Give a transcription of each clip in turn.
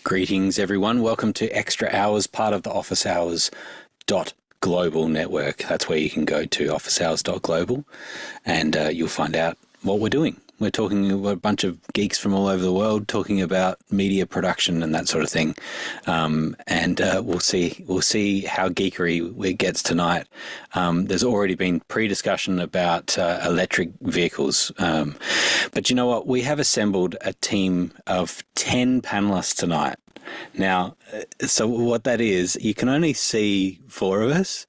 Greetings, everyone. Welcome to Extra Hours, part of the Office Hours Global network. That's where you can go to officehours.global and you'll find out what we're doing. We're talking about a bunch of geeks from all over the world talking about media production and that sort of thing. We'll see how geekery it gets tonight. There's already been pre-discussion about electric vehicles. But you know what? We have assembled a team of 10 panelists tonight. Now, so what that is, you can only see four of us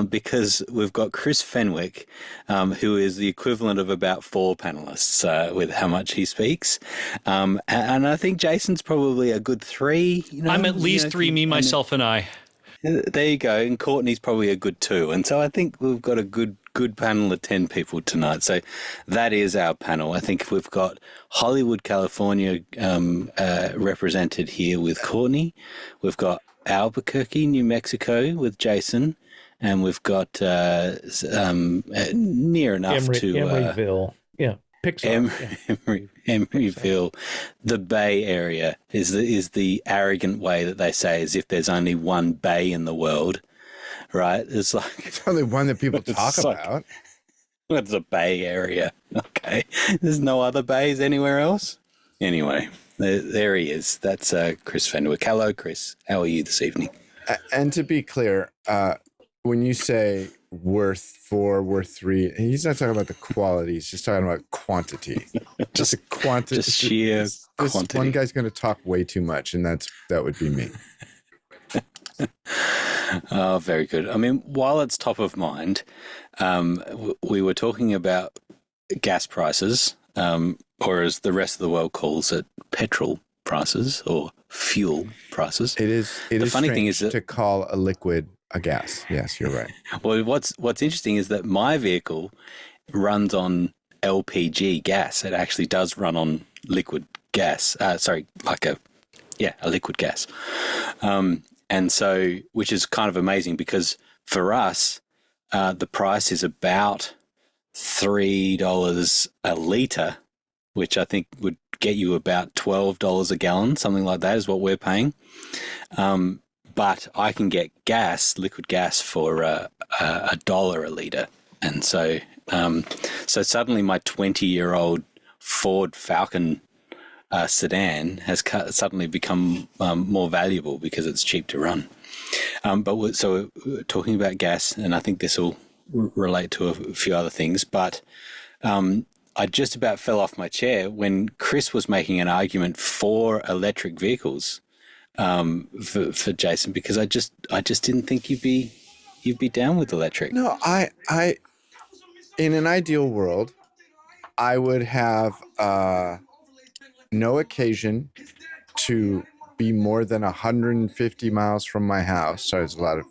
because we've got Chris Fenwick, who is the equivalent of about four panelists with how much he speaks. And I think Jason's probably a good three. I'm at least three, me, myself, and I. There you go. And Courtney's probably a good two. And so I think we've got a good panel of 10 people tonight. So that is our panel. I think we've got Hollywood, California represented here with Courtney. We've got Albuquerque, New Mexico with Jason. And we've got near enough Emeryville. Yeah. Pixar. Emeryville, the Bay Area is the arrogant way that they say, as if there's only one bay in the world, right? It's like it's only one that people talk about. It's the Bay Area. Okay, there's no other bays anywhere else. Anyway, there he is. That's Chris Fenwick. Hello, Chris. How are you this evening? And to be clear, when you say worth 4, worth 3, he's not talking about the quality, he's just talking about quantity. Just quantity. Just sheer quantity. One guy's going to talk way too much, and that would be me. Oh, very good. I mean, while it's top of mind, we were talking about gas prices, or as the rest of the world calls it, petrol prices or fuel prices. It is the funny thing is that to call a liquid a gas. Yes, you're right. Well, what's interesting is that my vehicle runs on LPG gas. It actually does run on liquid gas. A liquid gas. And so, which is kind of amazing because for us, the price is about $3 a litre, which I think would get you about $12 a gallon, something like that is what we're paying. But I can get liquid gas for $1 a litre. And so suddenly my 20-year-old Ford Falcon sedan has suddenly become more valuable because it's cheap to run. So we're talking about gas, and I think this will relate to a few other things, but I just about fell off my chair when Chris was making an argument for electric vehicles for Jason, because I just didn't think you'd be down with electric. No, I in an ideal world, I would have no occasion to be more than 150 miles from my house. Sorry, there's a lot of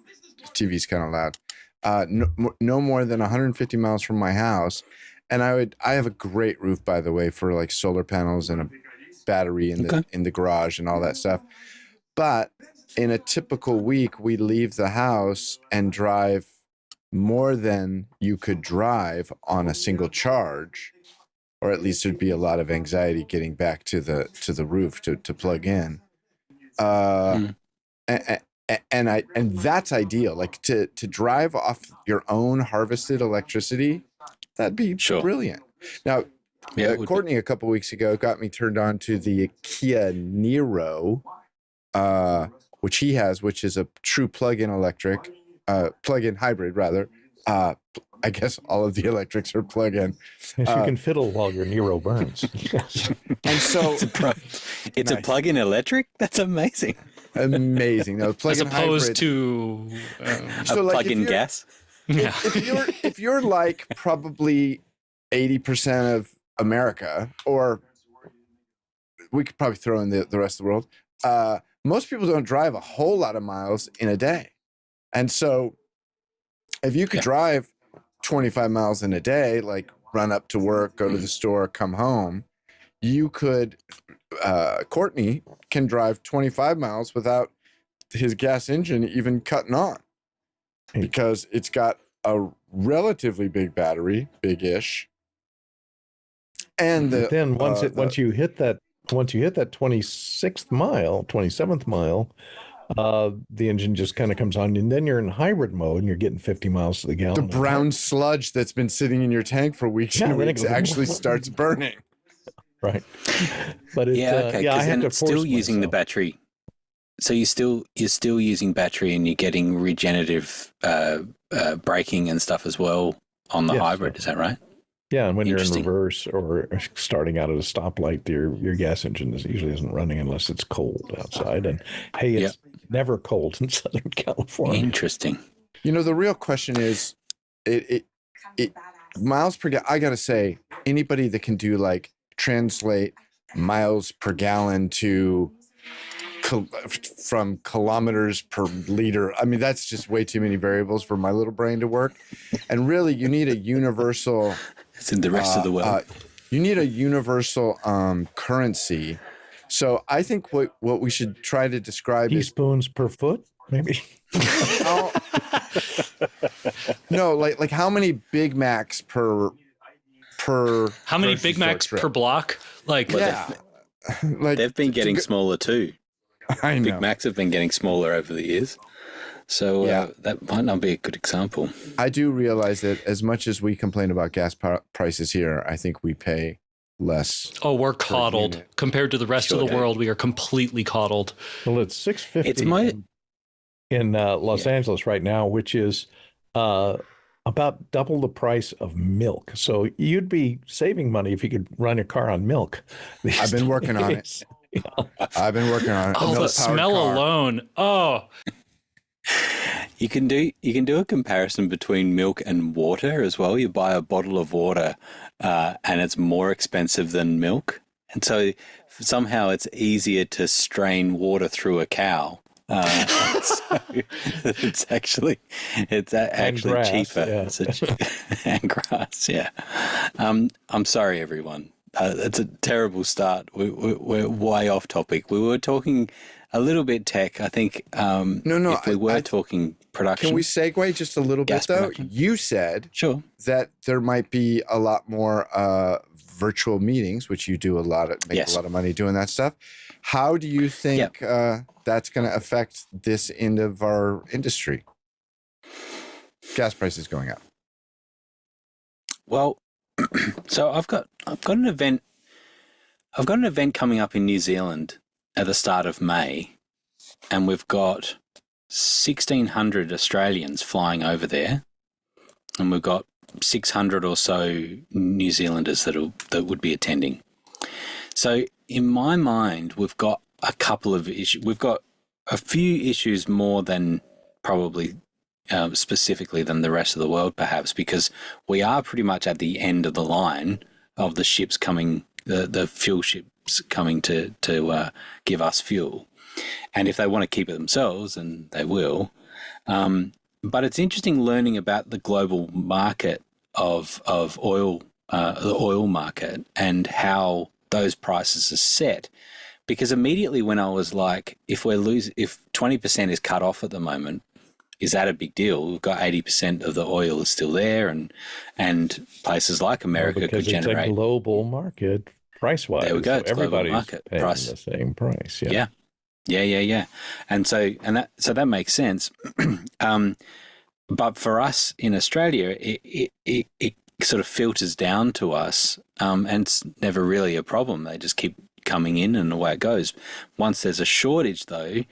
TV's kind of loud. No more than 150 miles from my house, and I have a great roof, by the way, for like solar panels and a battery in the garage and all that stuff. But in a typical week, we leave the house and drive more than you could drive on a single charge, or at least there'd be a lot of anxiety getting back to the roof to plug in. And that's ideal. Like to drive off your own harvested electricity, that'd be brilliant. Now, Courtney a couple weeks ago got me turned on to the Kia Niro, which he has, which is a true plug-in hybrid rather. I guess all of the electrics are plug-in. Yes, you can fiddle while your Nero burns. And so it's a plug-in electric? That's amazing. Amazing. No, plug-in as opposed hybrid. To so plug-in gas. Yeah. If you're like probably 80% of America, or we could probably throw in the rest of the world, most people don't drive a whole lot of miles in a day. And so if you could drive 25 miles in a day, like run up to work, go to the store, come home, you could, Courtney can drive 25 miles without his gas engine even cutting on, because it's got a relatively big battery, big-ish. And then once you hit that Once you hit that 26th mile, 27th mile, the engine just kind of comes on, and then you're in hybrid mode and you're getting 50 miles to the The gallon. brown sludge that's been sitting in your tank for weeks and then it weeks goes, actually starts burning. Right. But it's, okay. I have to it's still force using the myself. battery. So you're still using battery, and you're getting regenerative braking and stuff as well on the Yes, hybrid. Is that right? Yeah, and when you're in Interesting. reverse or starting out at a stoplight, your gas engine usually isn't running unless it's cold outside. And hey, it's never cold in Southern California. Interesting. You know, the real question is, it miles per gallon. I gotta say, anybody that can do like translate miles per gallon to from kilometers per liter. I mean, that's just way too many variables for my little brain to work. And really, you need a universal. It's in the rest of the world. You need a universal currency. So I think what we should try to describe teaspoons per foot, maybe. No, like how many Big Macs per how many Big Macs per block? Like, yeah, like they've been getting smaller too. I know. Big Macs have been getting smaller over the years. So that might not be a good example. I do realize that as much as we complain about gas prices here, I think we pay less. Oh, we're coddled compared to the rest of the world. We are completely coddled. Well, it's $6.50 in Los Angeles right now, which is about double the price of milk. So you'd be saving money if you could run your car on milk. I've been working on it. I've been working on it. Oh, the smell alone. Oh. You can do a comparison between milk and water as well. You buy a bottle of water and it's more expensive than milk. And so somehow it's easier to strain water through a cow. So it's actually grass, cheaper. Yeah. And grass, yeah. I'm sorry, everyone. It's a terrible start. We're way off topic. We were talking a little bit tech. I think if we were talking production. Can we segue just a little bit, though? Production? You said that there might be a lot more virtual meetings, which you do a lot of, make a lot of money doing that stuff. How do you think that's going to affect this end of our industry? Gas prices going up. Well, so I've got an event. I've got an event coming up in New Zealand at the start of May, and we've got 1,600 Australians flying over there, and we've got 600 or so New Zealanders that would be attending. So in my mind, we've got a couple of issues. We've got a few issues more than probably specifically than the rest of the world, perhaps, because we are pretty much at the end of the line of the ships coming, the fuel ships coming to give us fuel. And if they want to keep it themselves, then they will. But it's interesting learning about the global market of oil, the oil market, and how those prices are set. Because immediately when I was like, if 20% is cut off at the moment, is that a big deal? We've got 80% of the oil is still there, and places like America could generate. It's a global market price-wise. There we go. So everybody's market paying price. the same price. Yeah. And so that makes sense. But for us in Australia, it sort of filters down to us, and it's never really a problem. They just keep coming in, and away it goes. Once there's a shortage, though,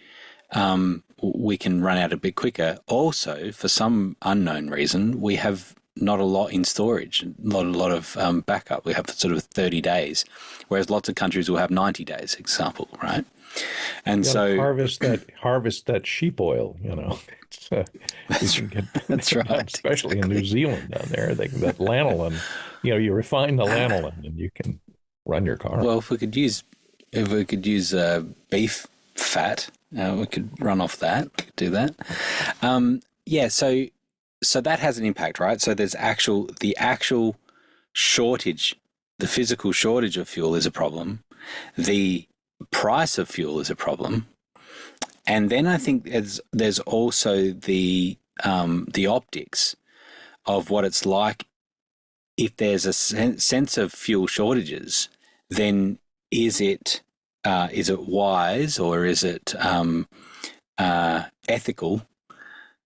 we can run out a bit quicker. Also, for some unknown reason, we have not a lot in storage, not a lot of backup. We have sort of 30 days, whereas lots of countries will have 90 days, example, right? And so harvest that sheep oil, you know. That's right. Especially in New Zealand down there, that lanolin, you refine the lanolin and you can run your car. Well, if we could use beef fat, we could run off that. We could do that. So that has an impact, right? So there's the actual shortage, the physical shortage of fuel is a problem. The price of fuel is a problem. And then I think there's also the optics of what it's like if there's a sense of fuel shortages. Then it wise, or is it ethical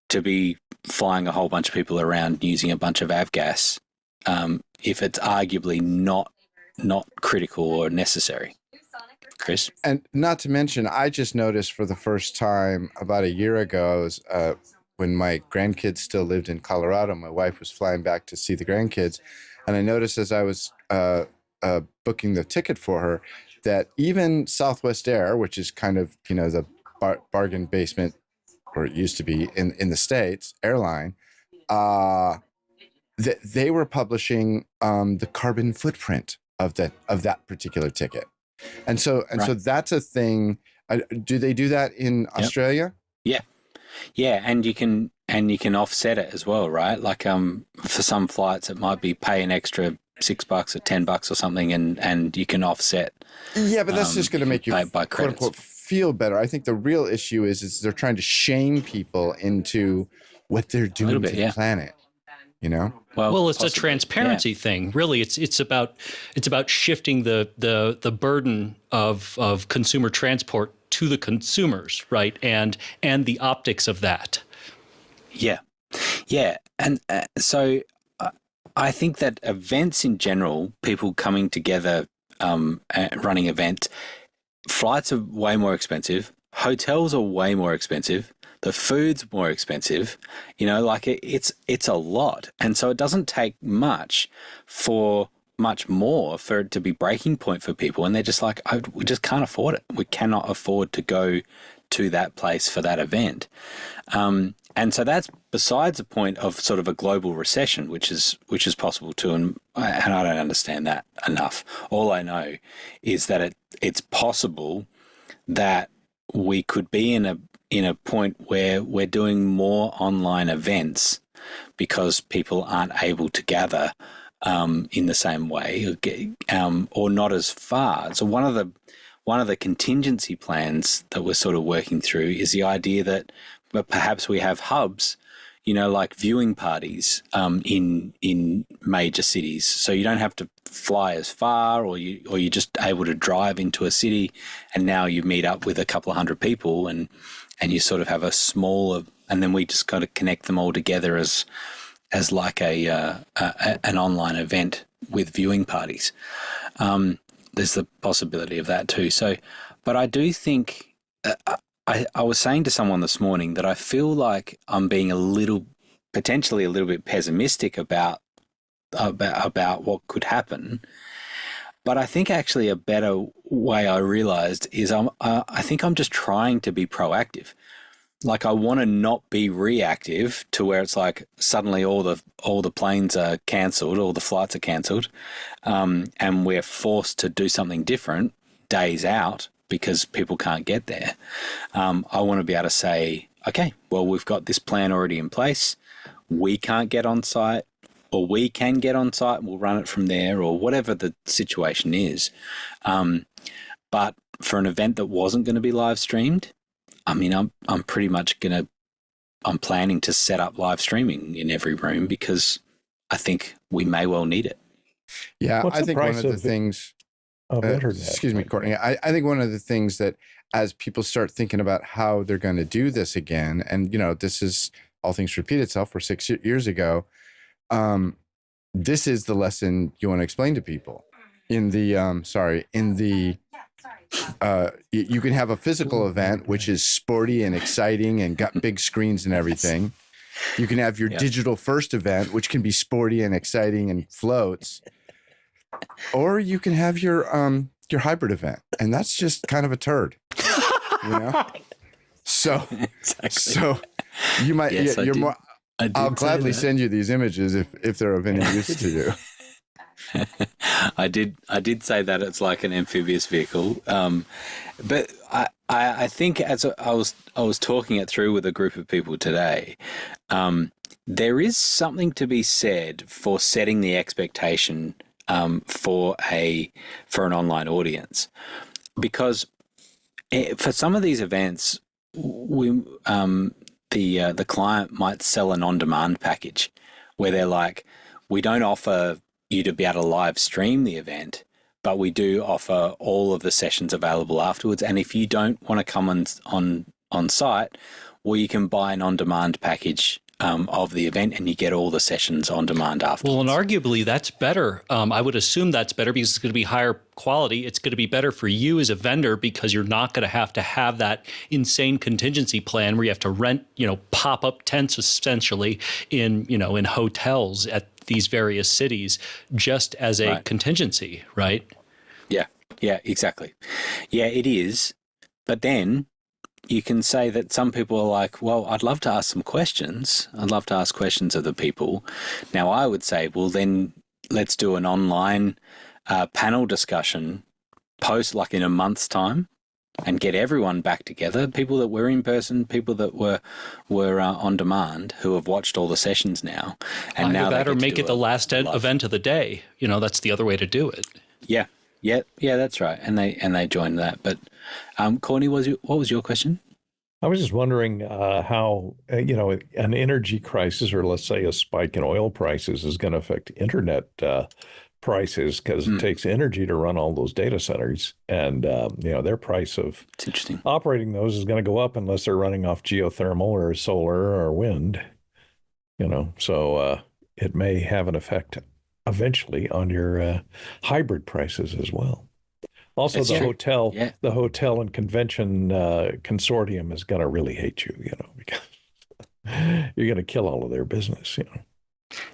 to be flying a whole bunch of people around using a bunch of avgas if it's arguably not critical or necessary? Chris? And not to mention, I just noticed for the first time about a year ago, I was when my grandkids still lived in Colorado, my wife was flying back to see the grandkids, and I noticed as I was booking the ticket for her that even Southwest Air, which is kind of, the bargain basement, or it used to be in the States, airline, they were publishing the carbon footprint of that particular ticket. And so that's a thing. Do they do that in Australia? Yeah, and you can offset it as well, right? Like for some flights, it might be pay an extra $6 or $10 or something, and you can offset. Yeah, but that's just going to make you quote unquote feel better. I think the real issue is they're trying to shame people into what they're doing to the planet. Well, it's a transparency thing. Really, it's about shifting the burden of consumer transport to the consumers, right? And the optics of that. Yeah, and so I think that events in general, people coming together, running events, flights are way more expensive. Hotels are way more expensive. The food's more expensive, it's a lot. And so it doesn't take much more for it to be breaking point for people. And they're just like, we just can't afford it. We cannot afford to go to that place for that event. And so that's besides the point of sort of a global recession, which is possible too. And I don't understand that enough. All I know is that it's possible that we could be in a point where we're doing more online events because people aren't able to gather in the same way, or not as far. So one of the contingency plans that we're sort of working through is the idea that perhaps we have hubs, like viewing parties in major cities. So you don't have to fly as far, or you're just able to drive into a city, and now you meet up with a couple of hundred people and you sort of have a smaller, and then we just kind of connect them all together as like an online event with viewing parties. There's the possibility of that too. So, but I do think I was saying to someone this morning that I feel like I'm being potentially a little bit pessimistic about what could happen. But I think actually a better way I realized is I think I'm just trying to be proactive. Like I want to not be reactive to where it's like suddenly all the planes are cancelled, all the flights are cancelled, and we're forced to do something different days out because people can't get there. I want to be able to say, okay, well, we've got this plan already in place. We can't get on site, or we can get on site and we'll run it from there, or whatever the situation is. But for an event that wasn't going to be live streamed, I mean, I'm pretty much I'm planning to set up live streaming in every room because I think we may well need it. Yeah, I think one of the things. Excuse me, Courtney. I think one of the things that as people start thinking about how they're going to do this again, and this is all things repeat itself. For 6 years ago. This is the lesson you want to explain to people. You can have a physical event which is sporty and exciting and got big screens and everything. You can have your digital first event which can be sporty and exciting and floats, or you can have your hybrid event, and that's just kind of a turd. So you might you're more. I'll gladly send you these images if they're of any use to you. I did say that it's like an amphibious vehicle, but I think as I was talking it through with a group of people today, there is something to be said for setting the expectation for an online audience, because for some of these events the client might sell an on-demand package where they're like, we don't offer you to be able to live stream the event, but we do offer all of the sessions available afterwards. And if you don't want to come on site, well, you can buy an on-demand package of the event, and you get all the sessions on demand afterwards. Well, and arguably that's better. I would assume that's better because it's going to be higher quality. It's going to be better for you as a vendor because you're not going to have that insane contingency plan where you have to rent, pop-up tents essentially in hotels at these various cities just as a contingency, right? Yeah, exactly. Yeah, it is. But then you can say that some people are like, well, I'd love to ask some questions. I'd love to ask questions of the people. Now, I would say, well, then let's do an online panel discussion post like in a month's time and get everyone back together, people that were in person, people that were on demand who have watched all the sessions now. And now that or make it the last event of the day. That's the other way to do it. Yeah, that's right. And they joined that. But Courtney, what was your question? I was just wondering how, an energy crisis, or let's say a spike in oil prices, is going to affect internet prices, because it takes energy to run all those data centers, and their price of operating those is going to go up unless they're running off geothermal or solar or wind. So it may have an effect eventually on your hybrid prices as well. Also, the hotel and convention consortium is going to really hate you, because you're going to kill all of their business,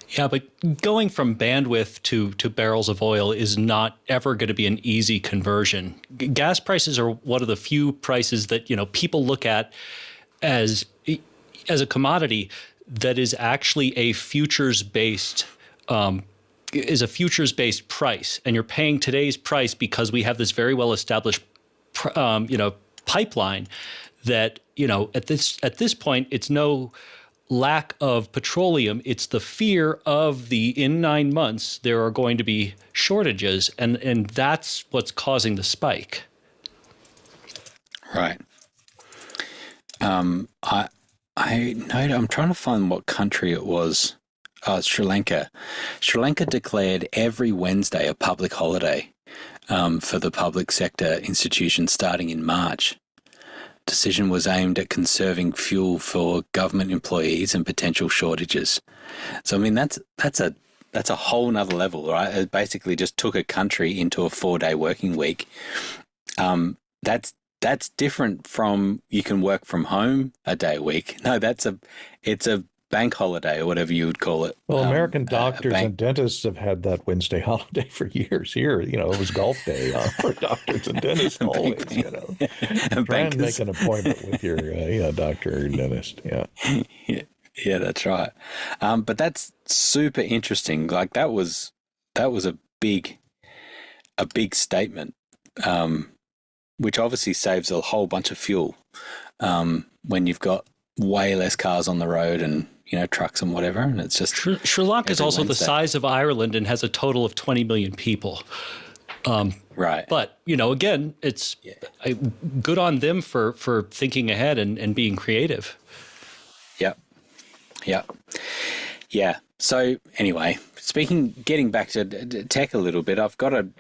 Yeah, but going from bandwidth to barrels of oil is not ever going to be an easy conversion. Gas prices are one of the few prices that, people look at as a commodity that is actually a futures-based price, and you're paying today's price because we have this very well established pipeline that at this point it's no lack of petroleum, it's the fear of in 9 months there are going to be shortages, and that's what's causing the spike. Right. I'm trying to find what country it was. Sri Lanka. Sri Lanka declared every Wednesday a public holiday for the public sector institutions starting in March. Decision was aimed at conserving fuel for government employees and potential shortages. So, I mean, that's a whole nother level, right? It basically just took a country into a 4-day working week. That's different from you can work from home a day a week. No, it's a bank holiday or whatever you would call it. Well, American doctors and dentists have had that Wednesday holiday for years. Here, it was golf day for doctors and dentists always, Try and make an appointment with your doctor or dentist. Yeah, that's right. But that's super interesting. Like that was a big statement, which obviously saves a whole bunch of fuel when you've got way less cars on the road and trucks and whatever, and it's just Sri Lanka is also the size of Ireland and has a total of 20 million people. Right. But again, it's good on them for thinking ahead and being creative. Yeah. So anyway, getting back to tech a little bit, I've got a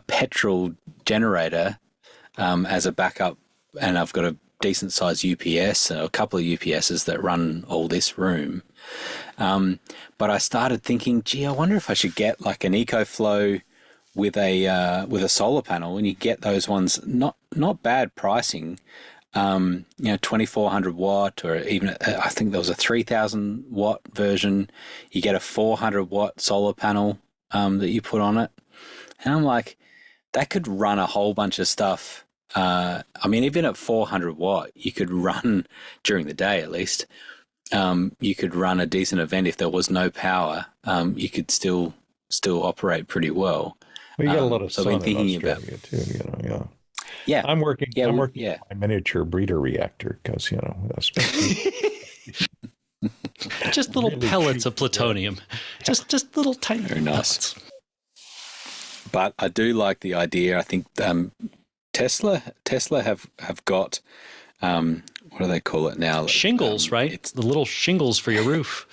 petrol generator as a backup, and I've got a decent sized UPS, a couple of UPSs that run all this room. But I started thinking, gee, I wonder if I should get like an EcoFlow with a solar panel, and you get those ones, not bad pricing, 2,400 watt, or even I think there was a 3,000 watt version. You get a 400 watt solar panel that you put on it, and I'm like, that could run a whole bunch of stuff. I mean, even at 400 watt, you could run during the day at least. You could run a decent event if there was no power. You could still operate pretty well. Well, you got a lot of sun in Australia too. Yeah, I'm working on my miniature breeder reactor because just little really pellets of plutonium, just little tiny. Very nice. But I do like the idea. I think Tesla have got what do they call it now? Shingles, right? It's the little shingles for your roof.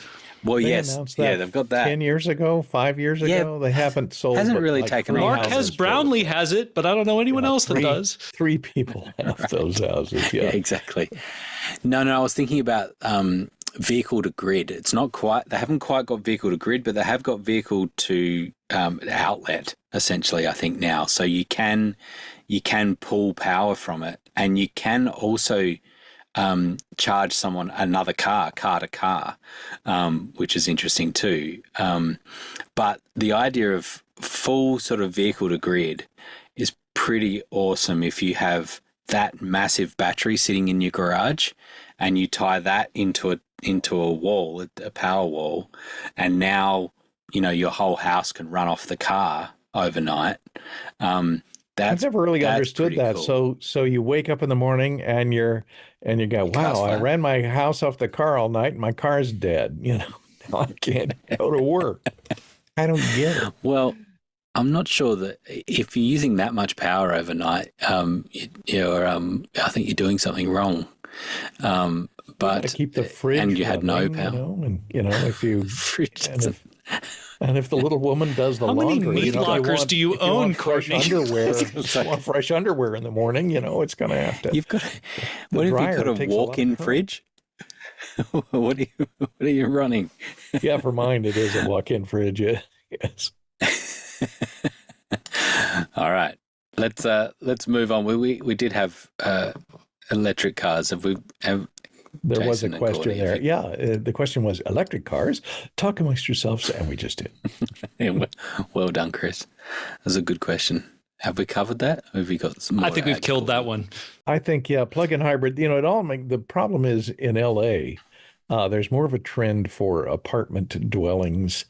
Well, They yes, announced that they've got that 10 years ago, 5 years ago. They haven't sold. Hasn't really taken off. Marquez Brownlee has it, but I don't know anyone else that does. 3 people have those houses. Yeah, exactly. No, I was thinking about vehicle to grid. It's not quite. They haven't quite got vehicle to grid, but they have got vehicle to outlet. Essentially, I think now, so you can pull power from it, and you can also charge someone another car to car, which is interesting too. But the idea of full sort of vehicle to grid is pretty awesome if you have that massive battery sitting in your garage and you tie that into a wall, a power wall, and now your whole house can run off the car overnight. I've never really understood that. Cool. So you wake up in the morning and you go, wow, I ran my house off the car all night and my car's dead. Now I can't go to work. I don't get it. Well, I'm not sure that if you're using that much power overnight, I think you're doing something wrong. But keep the fridge and you had no running, power. If you fridge and if the little woman does the How laundry, many meat lockers do you own, fresh Courtney? underwear, if you want fresh underwear in the morning, it's going to have to. You've got. What if you got a walk-in fridge? What are you running? Yeah, for mine it is a walk-in fridge. Yes. All right, let's move on. We did have electric cars. There was a question there. Yeah, the question was electric cars. Talk amongst yourselves, and we just did. Yeah, well done, Chris. That was a good question. Have we covered that? Or have we got some more? I think we've killed that one. I think, plug-in hybrid. The problem is in LA, there's more of a trend for apartment dwellings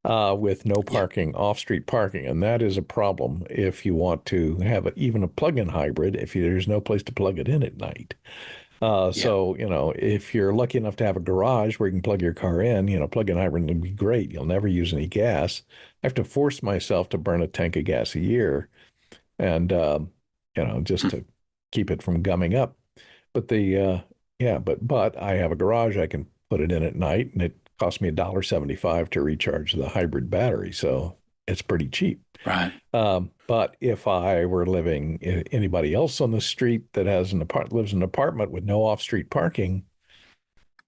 with no parking, off-street parking, and that is a problem if you want to have even a plug-in hybrid. If there's no place to plug it in at night. So, if you're lucky enough to have a garage where you can plug your car in, plug-in hybrid would be great. You'll never use any gas. I have to force myself to burn a tank of gas a year and, just to keep it from gumming up. But but I have a garage. I can put it in at night and it costs me $1.75 to recharge the hybrid battery. So it's pretty cheap. Right. But if I were living, anybody else on the street that lives in an apartment with no off-street parking,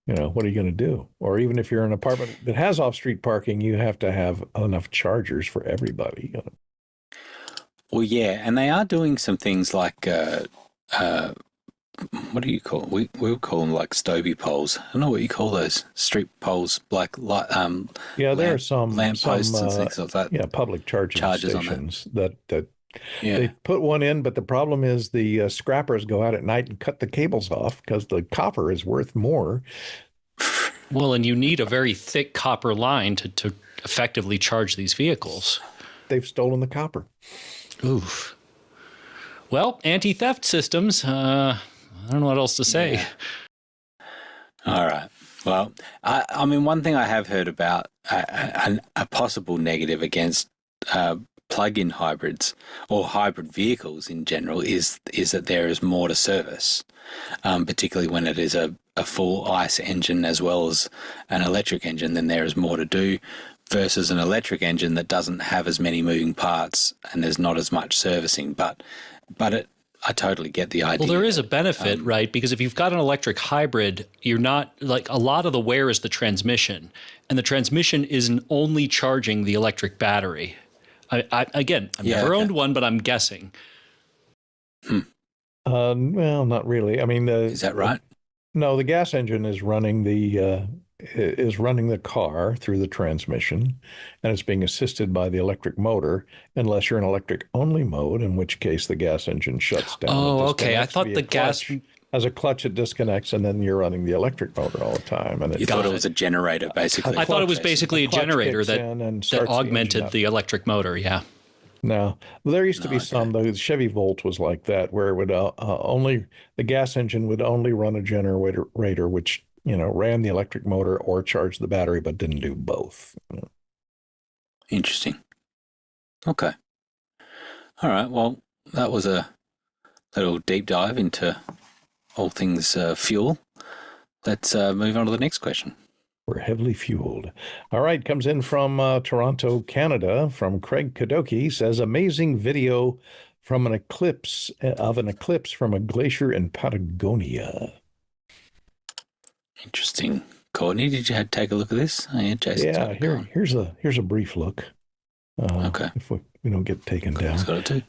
what are you going to do? Or even if you're in an apartment that has off-street parking, you have to have enough chargers for everybody. Well, yeah, and they are doing some things like what do you call it? We would call them like Stobie poles. I don't know what you call those street poles, like there are some lampposts and things like that. Yeah, public charging stations that Yeah. They put one in, but the problem is the scrappers go out at night and cut the cables off because the copper is worth more. Well, and you need a very thick copper line to effectively charge these vehicles. They've stolen the copper. Oof. Well, anti-theft systems, I don't know what else to say. Yeah. All right. Well, I mean, one thing I have heard about a possible negative against plug-in hybrids or hybrid vehicles in general is that there is more to service, particularly when it is a full ICE engine as well as an electric engine. Then there is more to do versus an electric engine that doesn't have as many moving parts and there's not as much servicing. But I totally get the idea. Well, there is a benefit, right? Because if you've got an electric hybrid, you're not like a lot of the wear is the transmission, and the transmission isn't only charging the electric battery. I've never owned one, but I'm guessing. Well, not really. I mean, is that right? No, the gas engine is running the car through the transmission, and it's being assisted by the electric motor, unless you're in electric only mode, in which case the gas engine shuts down. Oh, okay. I thought the gas as a clutch, it disconnects, and then you're running the electric motor all the time. And you thought it was a generator, basically. I thought it was basically a generator that augmented the electric motor. Yeah. No, there used to be some. The Chevy Volt was like that, where it would the gas engine would only run a generator, which ran the electric motor or charged the battery, but didn't do both. Interesting. Okay. All right. Well, that was a little deep dive into all things fuel. Let's move on to the next question. We're heavily fueled. All right, comes in from Toronto, Canada, from Craig Kadoki, says amazing video from an eclipse from a glacier in Patagonia. Interesting. Courtney, did you take a look at this? Oh, yeah, Jason. Yeah, here's a brief look. Okay. If we don't get taken down. Got it too.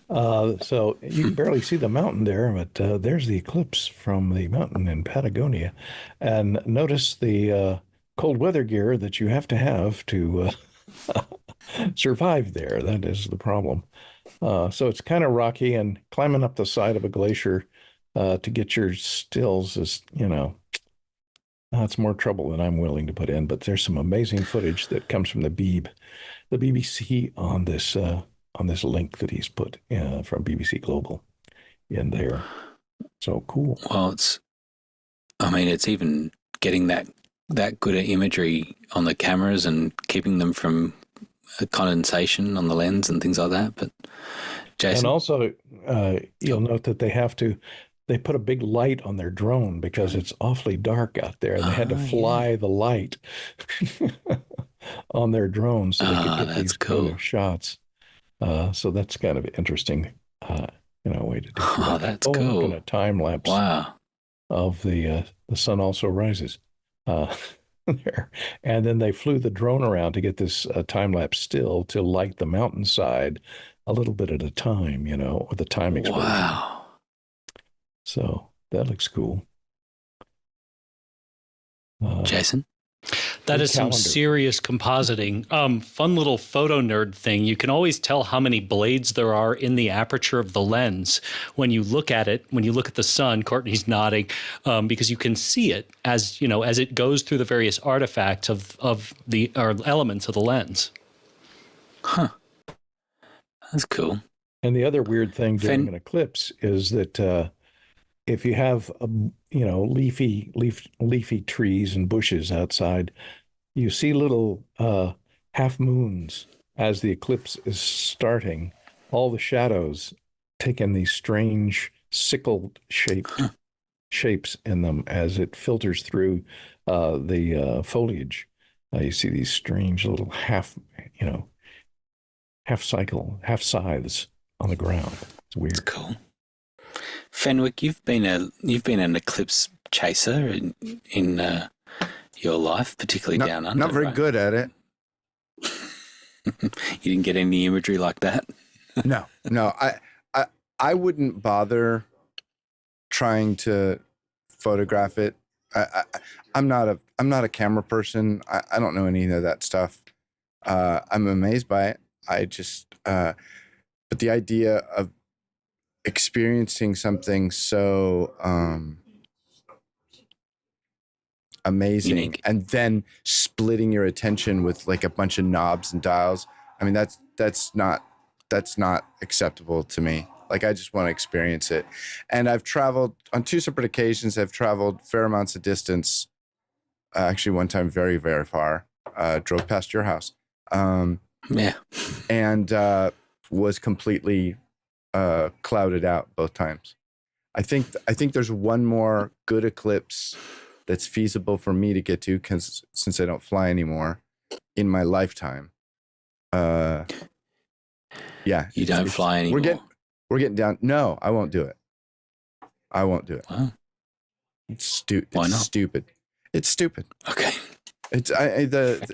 So you can barely see the mountain there, but there's the eclipse from the mountain in Patagonia. And notice the cold weather gear that you have to survive there. That is the problem. So it's kind of rocky, and climbing up the side of a glacier to get your stills is, it's more trouble than I'm willing to put in. But there's some amazing footage that comes from the BBC on this link that he's put from BBC Global in there. So cool. Well, it's even getting that good at imagery on the cameras and keeping them from condensation on the lens and things like that. But Jason, and also you'll note that they put a big light on their drone because it's awfully dark out there, and they had to fly the light on their drone so they could get these cool shots. So that's kind of interesting, way to do that. Oh, that's cool. And a time lapse. Wow. Of the sun also rises there, and then they flew the drone around to get this time lapse still to light the mountainside a little bit at a time, with the time exposure. Wow. So that looks cool. Jason? That is some serious compositing. Fun little photo nerd thing. You can always tell how many blades there are in the aperture of the lens when you look at it. When you look at the sun, Courtney's nodding, because you can see it as it goes through the various artifacts of the elements of the lens. Huh. That's cool. And the other weird thing during an eclipse is that if you have leafy trees and bushes outside, you see little half moons as the eclipse is starting. All the shadows take in these strange sickle shapes in them as it filters through the foliage. You see these strange little half scythes on the ground. It's weird. It's cool. Fenwick, you've been an eclipse chaser in your life, particularly down under. Not very good at it. You didn't get any imagery like that? No. I wouldn't bother trying to photograph it. I'm not a camera person. I don't know any of that stuff. I'm amazed by it. But the idea of experiencing something so amazing, unique, and then splitting your attention with like a bunch of knobs and dials, I mean, that's not acceptable to me. Like, I just want to experience it. And I've traveled on 2 separate occasions. I've traveled fair amounts of distance. Actually, one time very, very far. Drove past your house. Yeah. And was completely clouded out both times. I think there's one more good eclipse that's feasible for me to get to, since I don't fly anymore, in my lifetime. Yeah. You don't fly anymore. We're getting down. No, I won't do it. Wow. It's stupid. Why not? It's stupid. Okay. The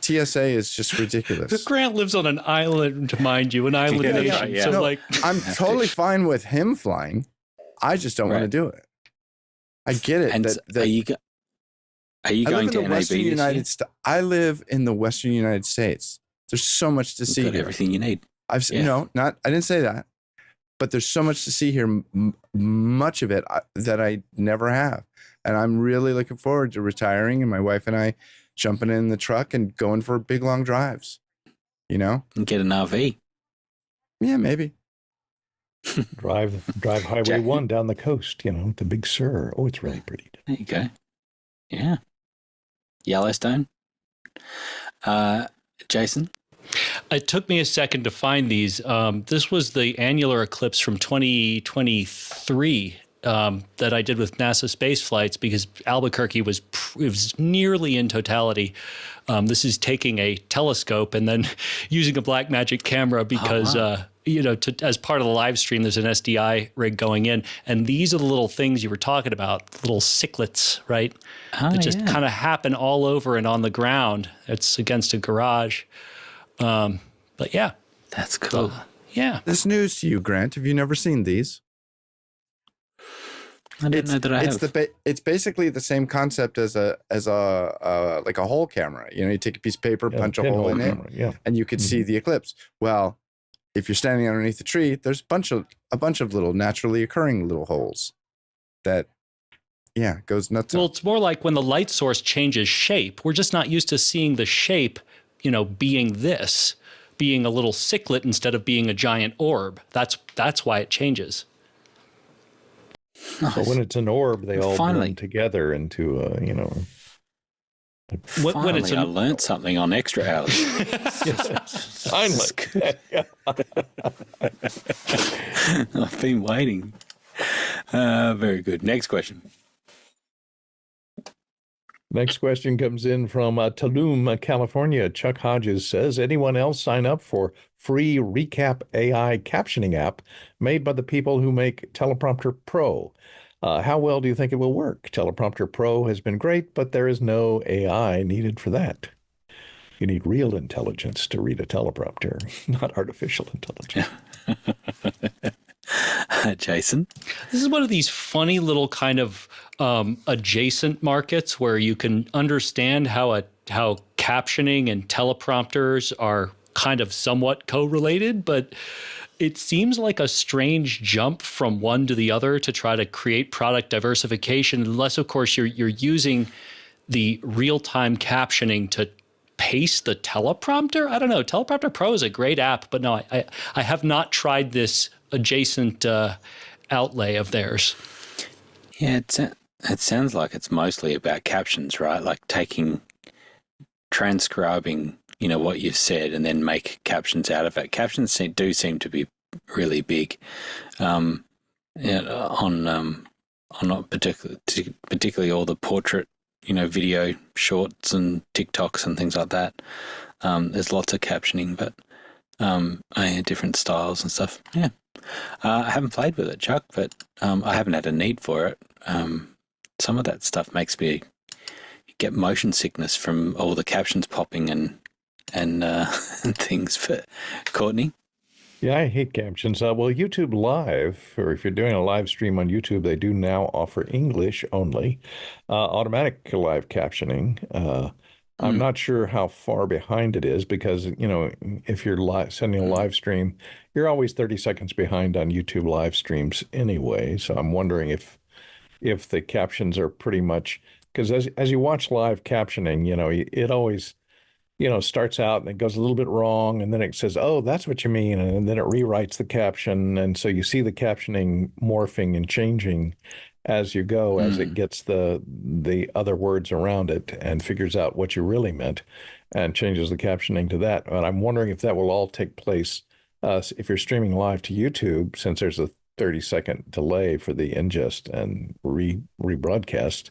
TSA is just ridiculous. Grant lives on an island, mind you, an island nation. Yeah. So, no, I'm totally fine with him flying. I just don't want to do it. I get it. And are you going to NAB this year? I live in the Western United States. There's so much to see. Got everything you need. I didn't say that, but there's so much to see here. Much of it that I never have, and I'm really looking forward to retiring, and my wife and I jumping in the truck and going for big long drives. And get an RV. Yeah, maybe. Drive Highway 1 down the coast. The Big Sur. Oh, it's really pretty. There you go. Yeah. Yellowstone. Jason? It took me a second to find these. This was the annular eclipse from 2023 that I did with NASA space flights, because Albuquerque was nearly in totality. This is taking a telescope and then using a Blackmagic camera because, as part of the live stream, there's an SDI rig going in. And these are the little things you were talking about, little cichlids, right? That just kind of happen all over and on the ground. It's against a garage. But yeah. That's cool. Yeah. This news to you, Grant. Have you never seen these? I didn't know that I have. It's basically the same concept as a like a hole camera. You take a piece of paper, punch a hole in it, and you could see the eclipse. Well, if you're standing underneath the tree, there's a bunch of little naturally occurring little holes that, goes nuts. Well, it's more like when the light source changes shape. We're just not used to seeing the shape, being a little cichlid instead of being a giant orb. That's why it changes. Nice. So when it's an orb, they all blend together into when it's I learned something on Extra Hours. Finally. I've been waiting. Very good. Next question. Next question comes in from Tulum, California. Chuck Hodges says, anyone else sign up for free Recap AI Captioning App made by the people who make Teleprompter Pro? How well do you think it will work? Teleprompter Pro has been great, but there is no AI needed for that. You need real intelligence to read a teleprompter, not artificial intelligence. Jason? This is one of these funny little kind of adjacent markets where you can understand how captioning and teleprompters are kind of somewhat correlated, but it seems like a strange jump from one to the other to try to create product diversification, unless, of course, you're using the real-time captioning to pace the teleprompter. I don't know. Teleprompter Pro is a great app, but no, I have not tried this adjacent outlay of theirs. Yeah, it sounds like it's mostly about captions, right? Like transcribing, what you've said and then make captions out of it. Captions do seem to be really big on not particularly all the portrait, video shorts and TikToks and things like that. There's lots of captioning, but different styles and stuff. Yeah. I haven't played with it, Chuck, but I haven't had a need for it. Some of that stuff makes me get motion sickness from all the captions popping and things. But Courtney? Yeah, I hate captions. Well, YouTube Live, or if you're doing a live stream on YouTube, they do now offer English only, automatic live captioning. I'm not sure how far behind it is because, if you're sending a live stream, you're always 30 seconds behind on YouTube live streams anyway. So I'm wondering if the captions are pretty much, because as you watch live captioning, it always, starts out and it goes a little bit wrong, and then it says, oh, that's what you mean, and then it rewrites the caption, and so you see the captioning morphing and changing as you go, as it gets the other words around it and figures out what you really meant and changes the captioning to that. And I'm wondering if that will all take place if you're streaming live to YouTube, since there's a 30-second delay for the ingest and rebroadcast,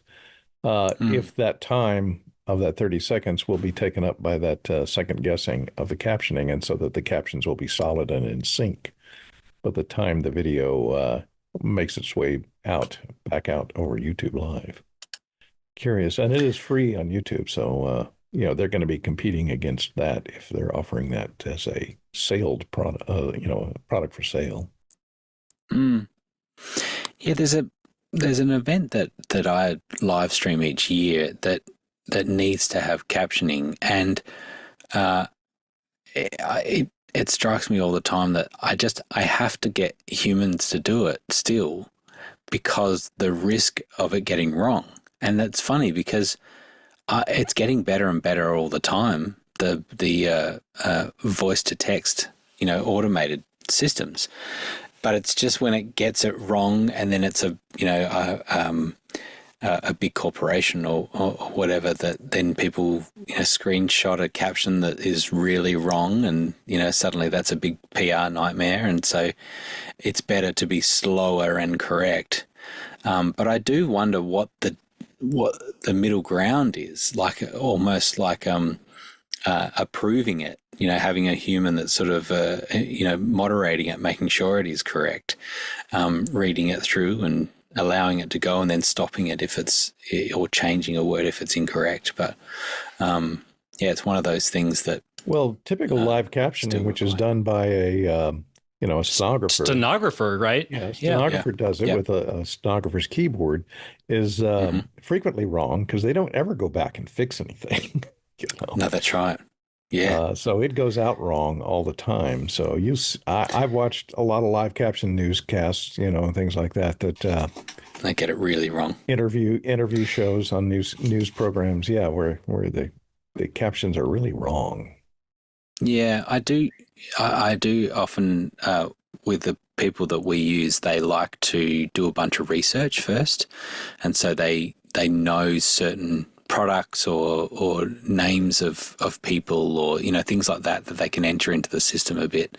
if that time of that 30 seconds will be taken up by that second guessing of the captioning, and so that the captions will be solid and in sync by the time the video makes its way back out over YouTube Live. Curious. And it is free on YouTube, so they're going to be competing against that if they're offering that as a sailed product, product for sale. Yeah, there's an event that I live stream each year that needs to have captioning, and it strikes me all the time that I have to get humans to do it still, because the risk of it getting wrong. And that's funny because it's getting better and better all the time. The voice to text, automated systems, but it's just when it gets it wrong, and then it's a big corporation or whatever, that then people screenshot a caption that is really wrong, and suddenly that's a big PR nightmare. And so it's better to be slower and correct But I do wonder what the middle ground is, like almost like approving it, having a human that's sort of, moderating it, making sure it is correct, reading it through and allowing it to go and then stopping it if it's, or changing a word if it's incorrect. But it's one of those things that. Well, typical live captioning, which is done by a stenographer. Stenographer, right? Yeah, a stenographer does it with a stenographer's keyboard, is frequently wrong because they don't ever go back and fix anything. No, that's right. Yeah. So it goes out wrong all the time. So I've watched a lot of live caption newscasts, and things like that. They get it really wrong. Interview shows on news programs, where the captions are really wrong. Yeah, I do often, with the people that we use, they like to do a bunch of research first. And so they know certain products or names of people or, things like that they can enter into the system a bit,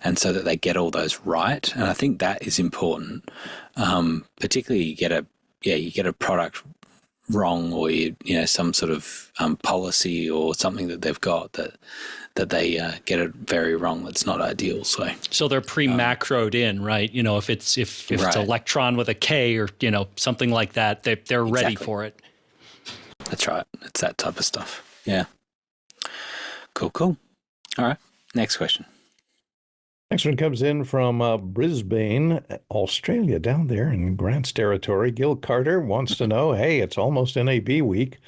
and so that they get all those right. And I think that is important. Particularly you get a product wrong, or some sort of policy or something that they've got that they get it very wrong. That's not ideal. So they're pre-macroed in, right? If it's it's electron with a K or something like that, they're ready for it. That's right. It's that type of stuff. Yeah. Cool. All right. Next question. Next one comes in from Brisbane, Australia, down there in Grant's territory. Gil Carter wants to know, hey, it's almost NAB week.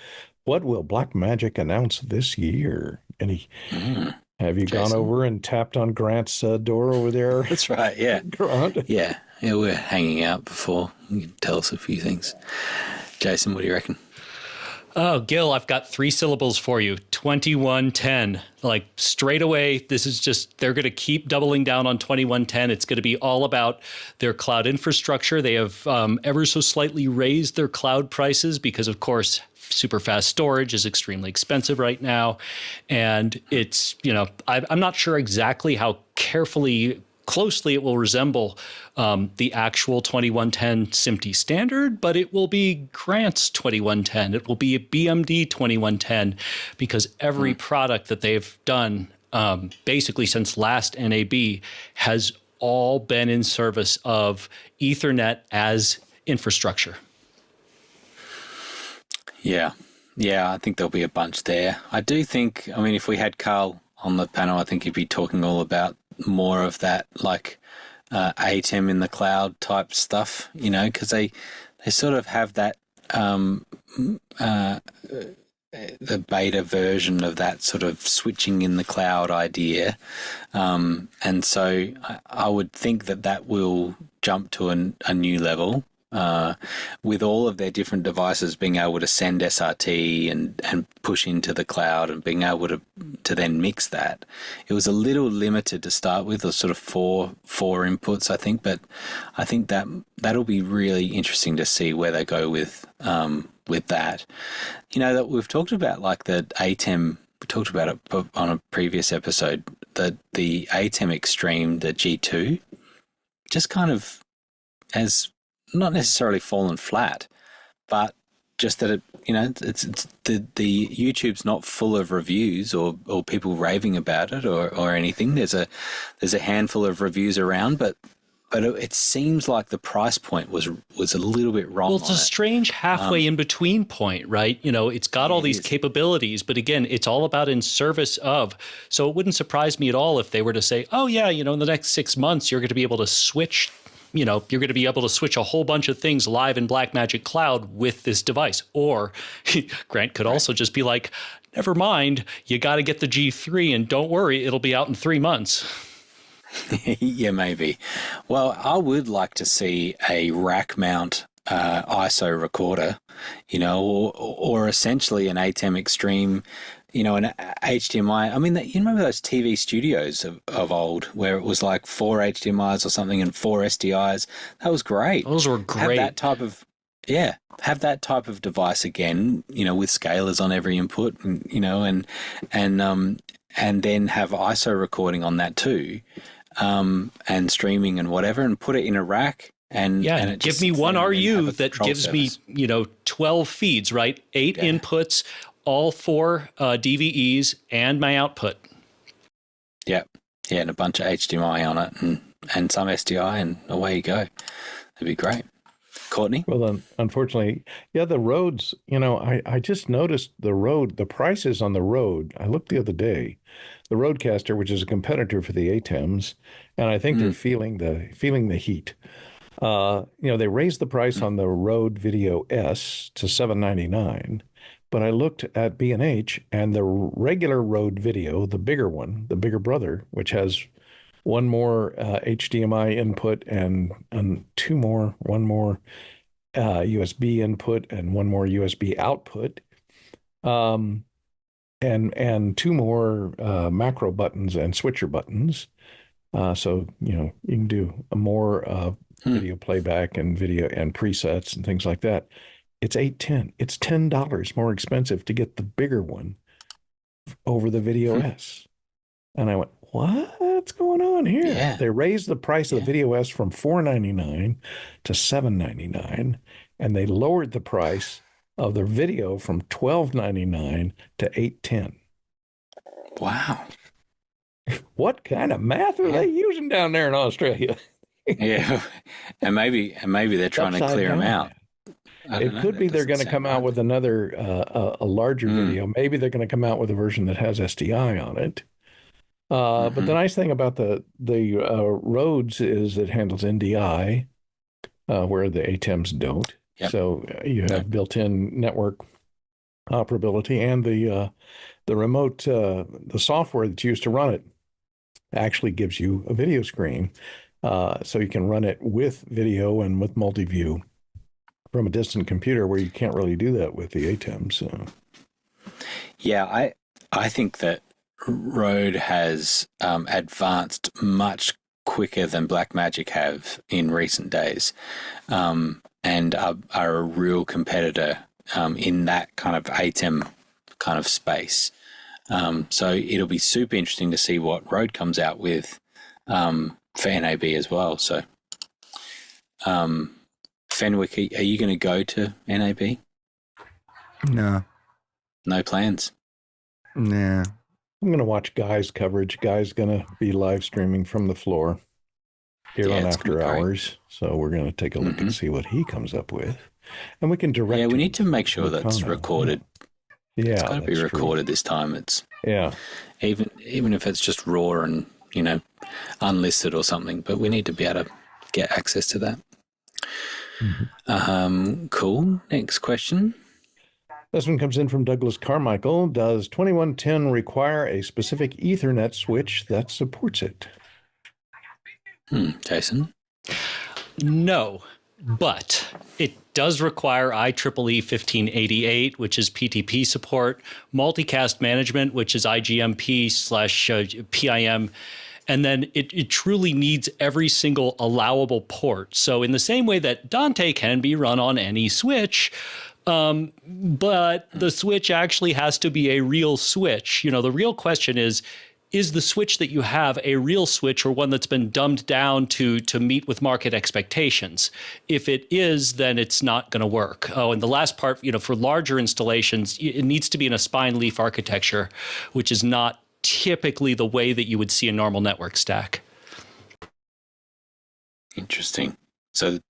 What will Blackmagic announce this year? Have you gone over and tapped on Grant's door over there? That's right, yeah. Grant? Yeah, we're hanging out before. You can tell us a few things. Jason, what do you reckon? Oh, Gil, I've got 3 syllables for you. 2110. Like straight away, this is just, they're going to keep doubling down on 2110. It's going to be all about their cloud infrastructure. They have ever so slightly raised their cloud prices because, of course, super fast storage is extremely expensive right now. And it's, I'm not sure exactly how closely it will resemble the actual 2110 SMPTE standard, but it will be Grant's 2110. It will be a BMD 2110 because every product that they've done basically since last NAB has all been in service of Ethernet as infrastructure. Yeah, I think there'll be a bunch there. I do think, if we had Carl on the panel, I think he'd be talking all about more of that, like ATEM in the cloud type stuff, because they sort of have that the beta version of that sort of switching in the cloud idea, and so I would think that will jump to a new level. With all of their different devices being able to send SRT and push into the cloud and being able to then mix that. It was a little limited to start with, or sort of four inputs, I think, but I think that'll be really interesting to see where they go with that. That we've talked about, like the ATEM, we talked about it on a previous episode, the ATEM Extreme, the G2, just kind of has not necessarily fallen flat, but just that it's the YouTube's not full of reviews or people raving about it or anything. There's a handful of reviews around, but it seems like the price point was a little bit wrong. Well, it's a strange halfway in between point, right? It's got all these capabilities, but again, it's all about in service of. So it wouldn't surprise me at all if they were to say, oh yeah, in the next 6 months, you're going to be able to switch. You're going to be able to switch a whole bunch of things live in Blackmagic Cloud with this device. Or Grant could also just be like, never mind, you got to get the G3 and don't worry, it'll be out in 3 months. Yeah, maybe. Well, I would like to see a rack mount ISO recorder, or essentially an ATEM Extreme, an HDMI. You remember those TV studios of old where it was like 4 HDMIs or something and 4 SDIs? That was great. Those were great. Have that type of device again, with scalers on every input, and then have ISO recording on that too, and streaming and whatever, and put it in a rack. And it give me one RU that gives me 12 feeds, right? 8 inputs, all 4 DVEs, and my output. Yeah, and a bunch of HDMI on it, and some SDI, and away you go. That'd be great. Courtney? Well, then, unfortunately, the roads, I just noticed the prices on the Rode. I looked the other day, the Rodecaster, which is a competitor for the ATEMs, and I think they're feeling the heat. They raised the price on the Rode Video S to $799, but I looked at B&H, and the regular Rode Video, the bigger one, the bigger brother, which has one more HDMI input and one more USB input and one more USB output, and 2 more macro buttons and switcher buttons. So you can do a more video playback and video and presets and things like that. It's $810. It's $10 more expensive to get the bigger one over the Video S. And I went, what's going on here? Yeah. They raised the price of the Video S from $499 to $799, and they lowered the price of their video from $12.99 to $810. Wow. What kind of math are they using down there in Australia? Yeah, and maybe they're trying to clear them out. It could be they're going to come out with another a larger video. Maybe they're going to come out with a version that has SDI on it. But the nice thing about the Rhodes is it handles NDI, where the ATEMs don't. Yep. So you have built-in network operability, and the remote, the software that's used to run it actually gives you a video screen. So you can run it with video and with multi-view from a distant computer, where you can't really do that with the ATEM. So, yeah, I think that Rode has advanced much quicker than Blackmagic have in recent days, and are a real competitor in that kind of ATEM kind of space. So it'll be super interesting to see what Rode comes out with for NAB as well. So, Fenwick, are you going to go to NAB? No. No plans? Nah. I'm going to watch Guy's coverage. Guy's going to be live streaming from the floor here on After Hours. So we're going to take a look and see what he comes up with. And we can direct. Yeah, we need to make sure that's recorded. Yeah, it's got to be recorded this time. It's even if it's just raw and unlisted or something, but we need to be able to get access to that. Cool. Next question. This one comes in from Douglas Carmichael. Does 2110 require a specific Ethernet switch that supports it? Jason? No, but it does require IEEE 1588, which is PTP support, multicast management, which is IGMP/PIM, and then it truly needs every single allowable port. So in the same way that Dante can be run on any switch, but the switch actually has to be a real switch. The real question is the switch that you have a real switch, or one that's been dumbed down to meet with market expectations? If it is, then it's not going to work. Oh, and the last part, for larger installations, it needs to be in a spine leaf architecture, which is not typically the way that you would see a normal network stack. Interesting. So the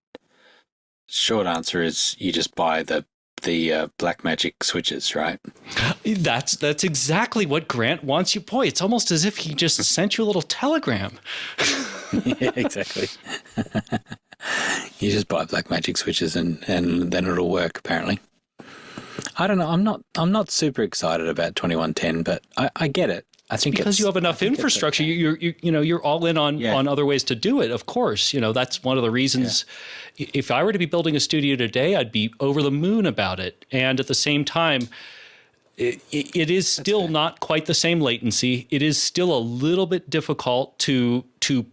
short answer is you just buy the Blackmagic switches, right? That's exactly what Grant wants you. Boy, it's almost as if he just sent you a little telegram. Yeah, exactly. You just buy Blackmagic switches and then it'll work, apparently. I don't know. I'm not super excited about 2110, but I get it. I think because you have enough infrastructure, okay. You're all in on other ways to do it. Of course, that's one of the reasons. Yeah. If I were to be building a studio today, I'd be over the moon about it. And at the same time, it is still not quite the same latency. It is still a little bit difficult to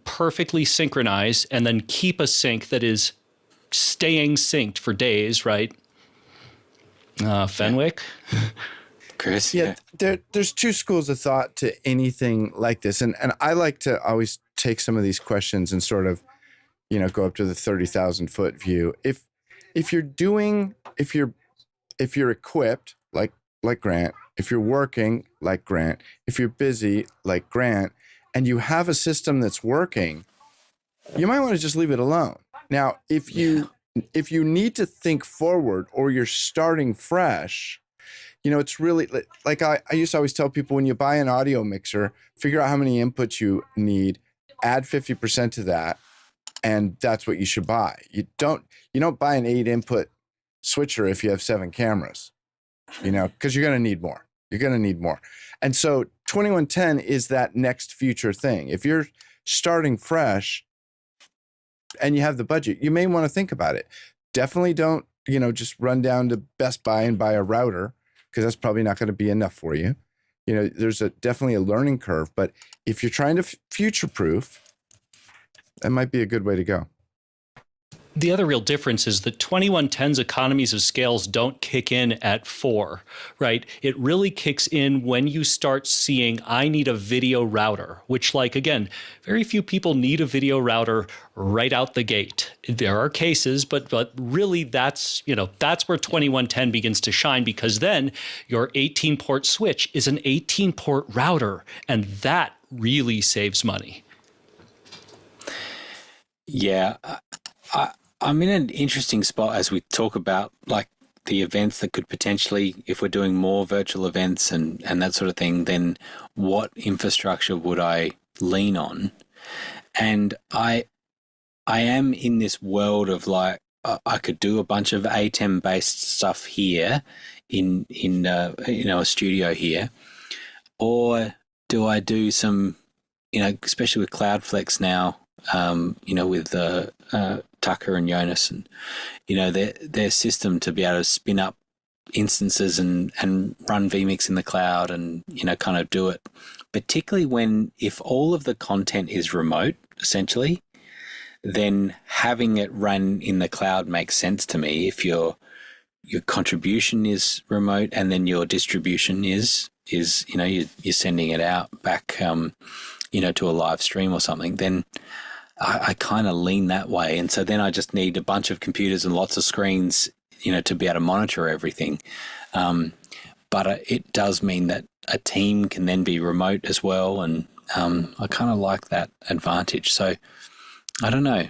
perfectly synchronize and then keep a sync that is staying synced for days, right? Fenwick. Chris? There's two schools of thought to anything like this. And I like to always take some of these questions and sort of go up to the 30,000 foot view. If you're equipped like Grant, if you're working like Grant, if you're busy like Grant, and you have a system that's working, you might want to just leave it alone. Now, if you need to think forward or you're starting fresh, it's really like I used to always tell people, when you buy an audio mixer, figure out how many inputs you need, add 50% to that, and that's what you should buy. You don't buy an 8 input switcher if you have 7 cameras, because you're going to need more. You're going to need more. And so 2110 is that next future thing. If you're starting fresh and you have the budget, you may want to think about it. Definitely don't, just run down to Best Buy and buy a router, because that's probably not going to be enough for you. There's definitely a learning curve, but if you're trying to future-proof, that might be a good way to go. The other real difference is that 2110's economies of scales don't kick in at 4, right? It really kicks in when you start seeing, I need a video router, which, again, very few people need a video router right out the gate. There are cases, but really that's where 2110 begins to shine, because then your 18-port switch is an 18-port router, and that really saves money. Yeah. I'm in an interesting spot as we talk about the events that could potentially, if we're doing more virtual events and that sort of thing, then what infrastructure would I lean on? And I am in this world of I could do a bunch of ATEM based stuff here in a studio here, or do I do some, especially with Cloudflex now, with Tucker and Jonas and, their system to be able to spin up instances and run vMix in the cloud and, kind of do it, particularly if all of the content is remote, essentially, then having it run in the cloud makes sense to me. If your contribution is remote and then your distribution is you're sending it out back, to a live stream or something, then I kind of lean that way. And so then I just need a bunch of computers and lots of screens, to be able to monitor everything. But it does mean that a team can then be remote as well. And I kind of like that advantage. So I don't know.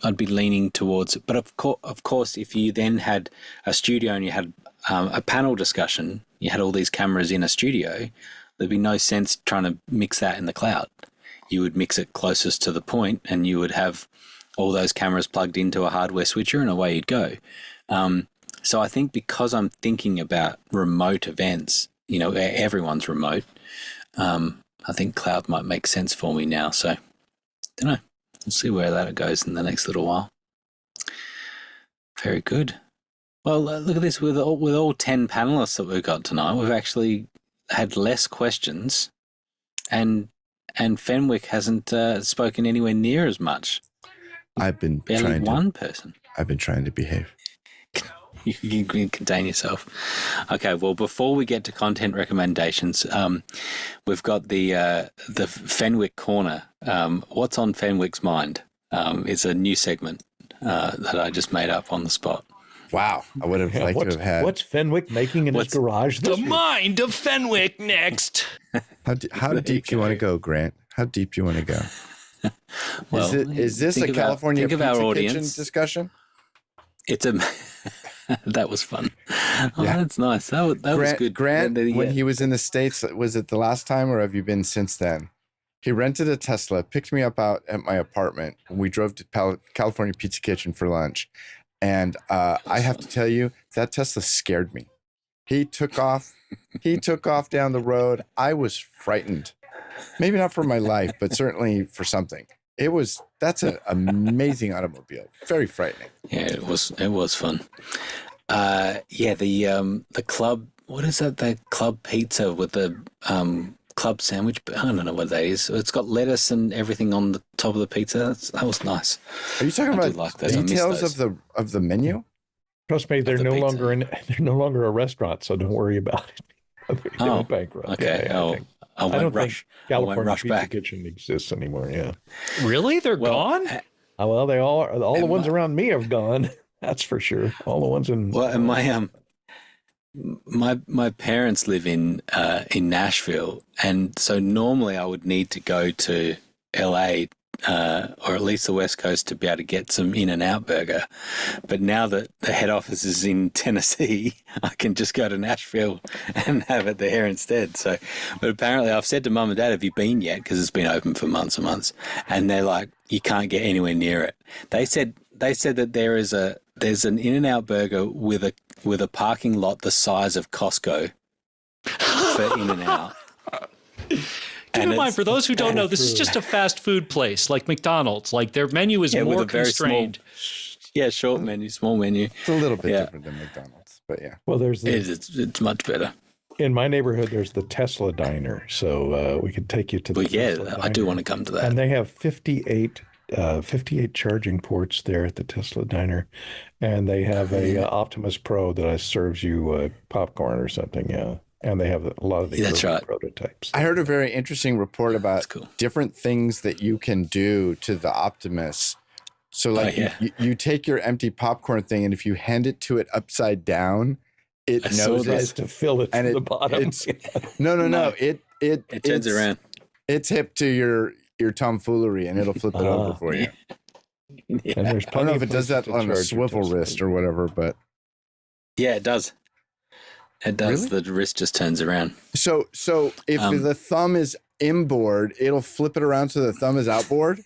I'd be leaning towards it. But of course, if you then had a studio and you had a panel discussion, you had all these cameras in a studio, there'd be no sense trying to mix that in the cloud. You would mix it closest to the point and you would have all those cameras plugged into a hardware switcher and away you'd go. So I think because I'm thinking about remote events, everyone's remote, I think cloud might make sense for me now. So I don't know. We'll see where that goes in the next little while. Very good. Well, look at this. With all 10 panelists that we've got tonight, we've actually had less questions and Fenwick hasn't spoken anywhere near as much. I've been barely one person. I've been trying to behave. You can contain yourself. Okay, well, before we get to content recommendations, we've got the Fenwick Corner. What's on Fenwick's mind? It's a new segment that I just made up on the spot. Wow, I would have liked to have had. What's Fenwick making in his garage? The mind of Fenwick next. How deep do you want to go, Grant? How deep do you want to go? Well, is this a California Pizza Kitchen discussion? It's a. That was fun. Oh, yeah. That's nice. That was good. Grant, when he was in the States, was it the last time or have you been since then? He rented a Tesla, picked me up out at my apartment, and we drove to California Pizza Kitchen for lunch. And I have to tell you, that Tesla scared me. He took off. He took off down the road. I was frightened. Maybe not for my life, but certainly for something. That's an amazing automobile. Very frightening. Yeah, it was fun. The club, what is that? The club pizza with the club sandwich. I don't know what that is. It's got lettuce and everything on the top of the pizza. That was nice. Are you talking about details of the menu? Trust me, they're no longer a restaurant, so don't worry about it. They're bankrupt. Okay. Yeah, I don't think California Pizza back. Kitchen exists anymore. Yeah. Really? They're gone? Well, they all the ones around me have gone. That's for sure. All the ones in. Well, and my parents live in Nashville, and so normally I would need to go to LA or at least the West Coast to be able to get some In-N-Out burger. But now that the head office is in Tennessee, I can just go to Nashville and have it there instead. So, but apparently I've said to Mum and Dad, have you been yet? Because it's been open for months and months, and they're like, you can't get anywhere near it. They said that there's an In-N-Out burger with a parking lot the size of Costco for In-N-Out. Keep in mind, for those who don't know, this is just a fast food place like McDonald's. Like their menu is more constrained. Short menu, small menu. It's a little bit different than McDonald's, but yeah. Well, it's much better. In my neighborhood, there's the Tesla Diner, so we could take you to the Tesla Diner. I do want to come to that. And they have 58 charging ports there at the Tesla Diner, and they have a Optimus Pro that serves you popcorn or something. Yeah. And they have a lot of the early prototypes. I heard a very interesting report about different things that you can do to the Optimus. So like you take your empty popcorn thing, and if you hand it to it upside down, it knows it to fill it from the bottom. No. It turns around. It's hip to your tomfoolery, and it'll flip it over for you. Yeah. And there's I don't know if it does that on a swivel wrist or whatever, but yeah, it does. It does. Really? The wrist just turns around. So if the thumb is inboard, it'll flip it around so the thumb is outboard.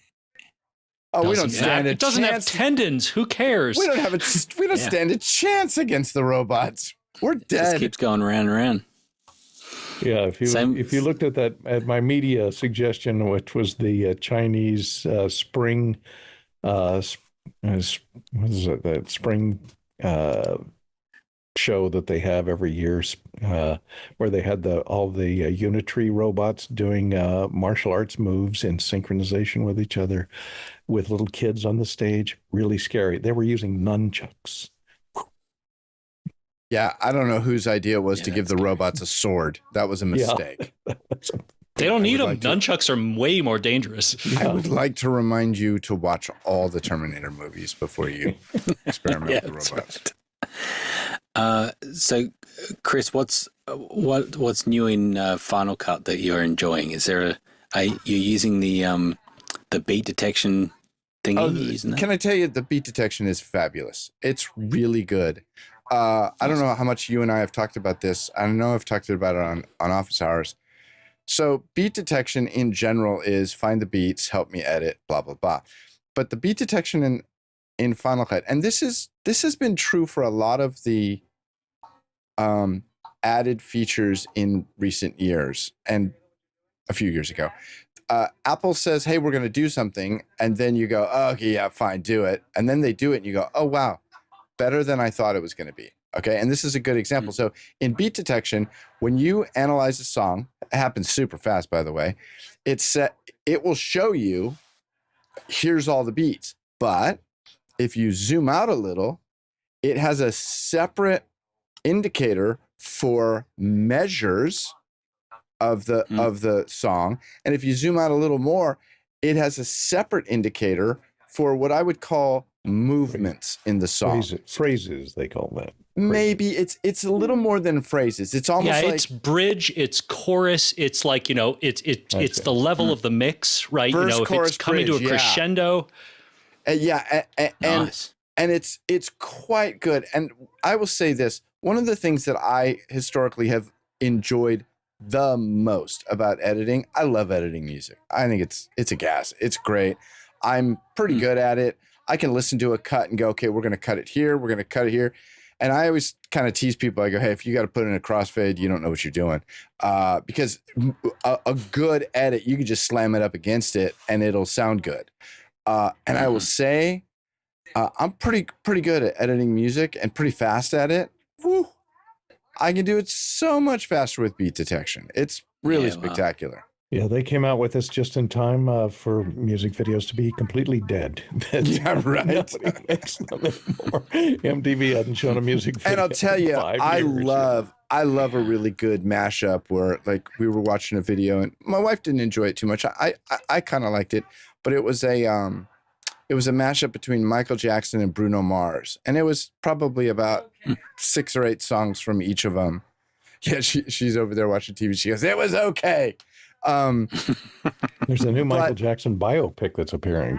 Oh, we don't stand a chance. It doesn't have tendons. Who cares? We don't stand a chance against the robots. We're dead. It just keeps going around and around. Yeah, if you looked at my media suggestion, which was the Chinese spring, what is it? That spring show that they have every year, where they had all the Unitree robots doing martial arts moves in synchronization with each other, with little kids on the stage. Really scary. They were using nunchucks. Yeah, I don't know whose idea it was to give the robots a sword. That was a mistake. They don't need them. Nunchucks are way more dangerous. I would like to remind you to watch all the Terminator movies before you experiment with the robots. Right. So, Chris, what's new in Final Cut that you're enjoying? Is there you're using the beat detection thingy? Can I tell you, the beat detection is fabulous. It's really good. I don't know how much you and I have talked about this. I know I've talked about it on Office Hours. So beat detection in general is find the beats, help me edit, blah, blah, blah. But the beat detection in Final Cut, and this has been true for a lot of the added features in recent years and a few years ago. Apple says, hey, we're going to do something. And then you go, oh, okay, yeah, fine, do it. And then they do it and you go, oh, wow, better than I thought it was going to be. Okay. And this is a good example. So in beat detection, when you analyze a song, it happens super fast, by the way, it will show you, here's all the beats. But if you zoom out a little, it has a separate indicator for measures of the song. And if you zoom out a little more, it has a separate indicator for what I would call movements in the song. Phrases, they call that. Maybe it's a little more than phrases. It's almost like it's bridge, it's chorus, it's like, it's the level of the mix, right? Verse, if chorus, it's coming bridge, to a crescendo. Nice. And it's quite good. And I will say this, one of the things that I historically have enjoyed the most about editing, I love editing music. I think it's a gas. It's great. I'm pretty good at it. I can listen to a cut and go, okay, we're going to cut it here. We're going to cut it here. And I always kind of tease people. I go, hey, if you got to put in a crossfade, you don't know what you're doing. Because a good edit, you can just slam it up against it and it'll sound good. And I will say, I'm pretty good at editing music and pretty fast at it. Woo. I can do it so much faster with beat detection. It's really spectacular. Wow. Yeah, they came out with this just in time for music videos to be completely dead. Yeah, right. Nobody makes them anymore. MTV hadn't shown a music video. And I'll tell you, I love a really good mashup where, like, we were watching a video and my wife didn't enjoy it too much. I kind of liked it, but it was a It was a mashup between Michael Jackson and Bruno Mars, and it was probably about 6 or 8 songs from each of them. Yeah, she's over there watching TV. She goes, "It was okay." There's a new Michael Jackson biopic that's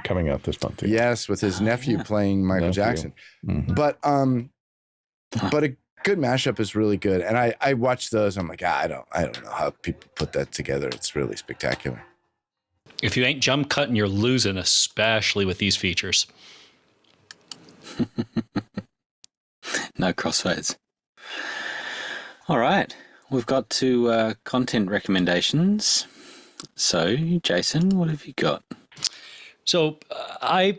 coming out this month. Yes, with his nephew playing Michael Jackson. Mm-hmm. But a good mashup is really good, and I watch those. I'm like, I don't know how people put that together. It's really spectacular. If you ain't jump cutting, you're losing, especially with these features. No crossfades. All right, we've got to content recommendations. So, Jason, what have you got? So, I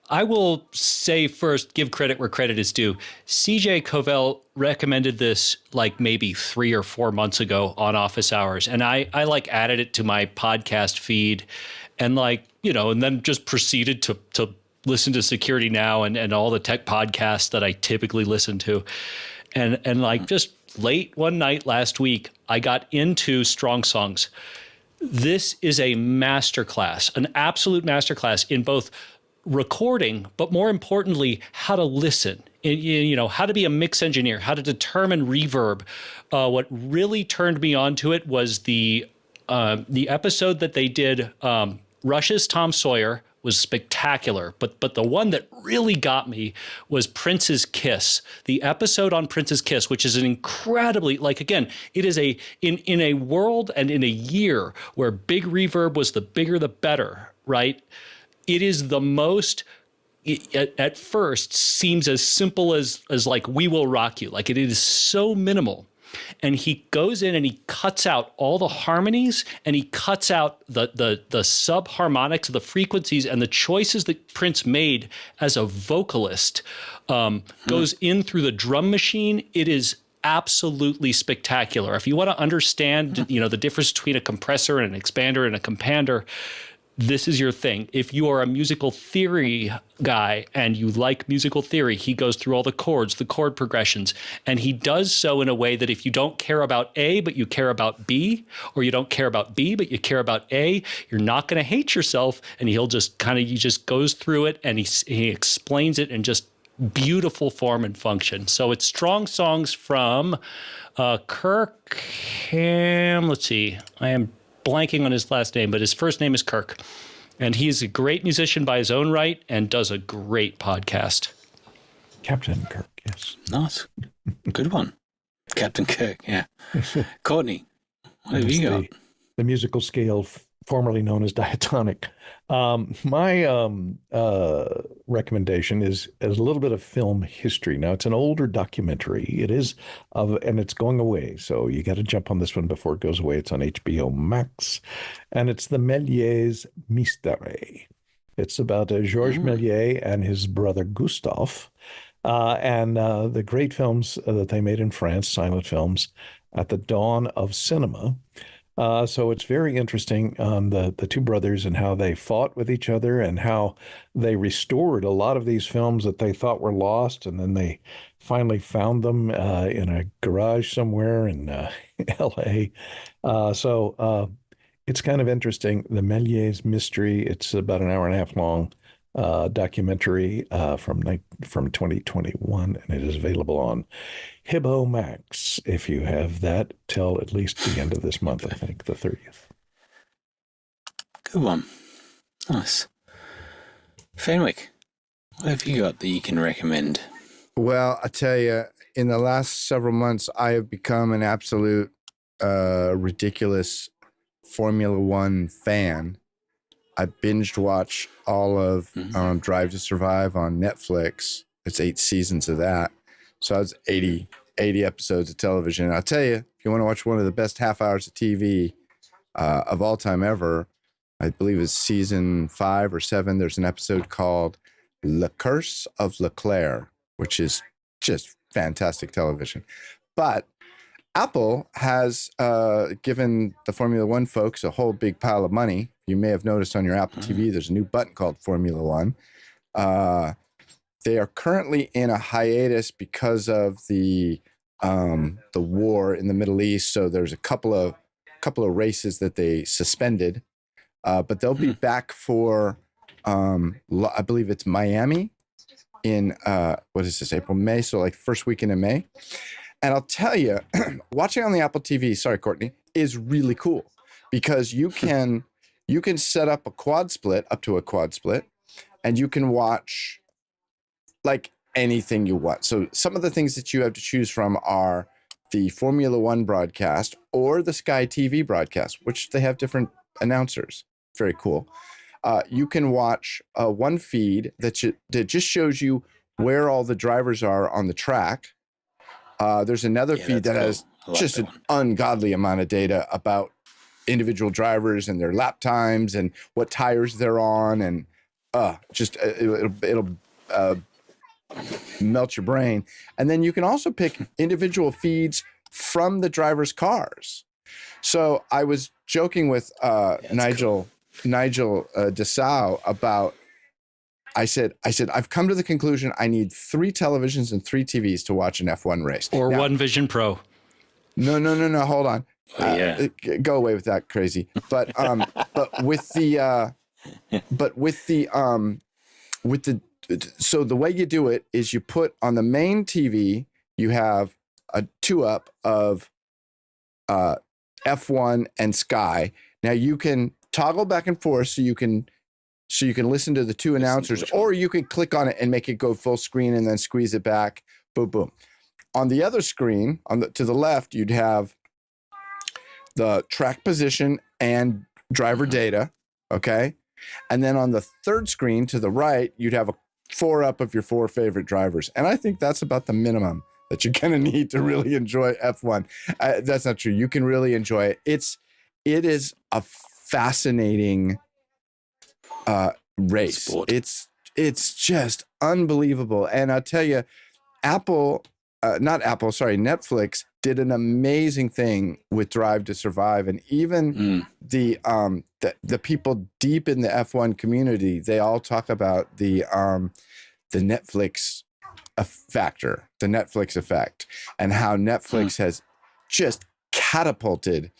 will say first, give credit where credit is due. CJ Covell recommended this like maybe 3 or 4 months ago on Office Hours. And I like added it to my podcast feed and and then just proceeded to listen to Security Now and all the tech podcasts that I typically listen to. And just late one night last week, I got into Strong Songs. This is a masterclass, an absolute masterclass in both recording, but more importantly, how to listen, how to be a mix engineer, how to determine reverb. What really turned me on to it was the episode that they did, Rush's Tom Sawyer was spectacular, but the one that really got me was Prince's Kiss, the episode on Prince's Kiss, which is an incredibly, again, it is in a world and in a year where big reverb was the bigger the better, right? It is the most, at first, seems as simple as like We Will Rock You. Like, it is so minimal. And he goes in and he cuts out all the harmonies and he cuts out the sub-harmonics, the frequencies, and the choices that Prince made as a vocalist goes in through the drum machine. It is absolutely spectacular. If you want to understand, the difference between a compressor and an expander and a compander, this is your thing. If you are a musical theory guy and you like musical theory, he goes through all the chords, the chord progressions, and he does so in a way that if you don't care about A, but you care about B, or you don't care about B, but you care about A, you're not going to hate yourself. And he just goes through it and he explains it in just beautiful form and function. So it's Strong Songs from Kirk let's see, I am blanking on his last name, but his first name is Kirk. And he's a great musician by his own right and does a great podcast. Captain Kirk, yes. Nice. Good one. Captain Kirk, yeah. Courtney, what have you got? The musical scale formerly known as diatonic. My recommendation is a little bit of film history. Now, it's an older documentary. It is and it's going away. So you got to jump on this one before it goes away. It's on HBO Max. And it's the Méliès Mystère. It's about Georges Méliès and his brother Gustave. And the great films that they made in France, silent films, at the dawn of cinema. So it's very interesting on the two brothers and how they fought with each other and how they restored a lot of these films that they thought were lost. And then they finally found them in a garage somewhere in L.A. So it's kind of interesting. The Méliès Mystery. It's about an hour and a half long documentary from 2021, and it is available on HBO Max if you have that till at least the end of this month, I think, the 30th. Good one. Nice. Fenwick, what have you got that you can recommend? Well, I tell you, in the last several months, I have become an absolute ridiculous Formula One fan. I binged watch all of Drive to Survive on Netflix. It's 8 seasons of that. So it's 80 episodes of television. I'll tell you, if you want to watch one of the best half hours of TV of all time ever, I believe it's season 5 or 7. There's an episode called Le Curse of Leclerc, which is just fantastic television. But Apple has given the Formula One folks a whole big pile of money. You may have noticed on your Apple TV, there's a new button called Formula One. They are currently in a hiatus because of the war in the Middle East. So there's a couple of races that they suspended, but they'll be back for I believe it's Miami in what is this, April, May, so like first weekend in May. And I'll tell you, watching on the Apple TV, sorry Courtney, is really cool because you can set up a quad split, up to a quad split, and you can watch like anything you want. So some of the things that you have to choose from are the Formula One broadcast or the Sky TV broadcast, which they have different announcers. Very cool. You can watch one feed that just shows you where all the drivers are on the track. There's another feed that has just an ungodly amount of data about individual drivers and their lap times and what tires they're on, and it'll melt your brain. And then you can also pick individual feeds from the drivers' cars. So I was joking with Nigel Dessau about, I said, I've come to the conclusion I need 3 televisions and 3 TVs to watch an F1 race. Or now, one Vision Pro. No, hold on. Go away with that crazy. But so the way you do it is you put on the main TV, you have a 2-up of F1 and Sky. Now you can toggle back and forth so you can listen to the 2 announcers, or you can click on it and make it go full screen and then squeeze it back. Boom, boom. On the other screen, to the left, you'd have the track position and driver data. Okay. And then on the third screen to the right, you'd have a 4-up of your 4 favorite drivers. And I think that's about the minimum that you're going to need to really enjoy F1. That's not true. You can really enjoy it. It is a fascinating race. Sport. It's just unbelievable. And I'll tell you, Netflix did an amazing thing with Drive to Survive, and even the people deep in the F1 community, they all talk about the Netflix factor, the Netflix effect, and how Netflix has just catapulted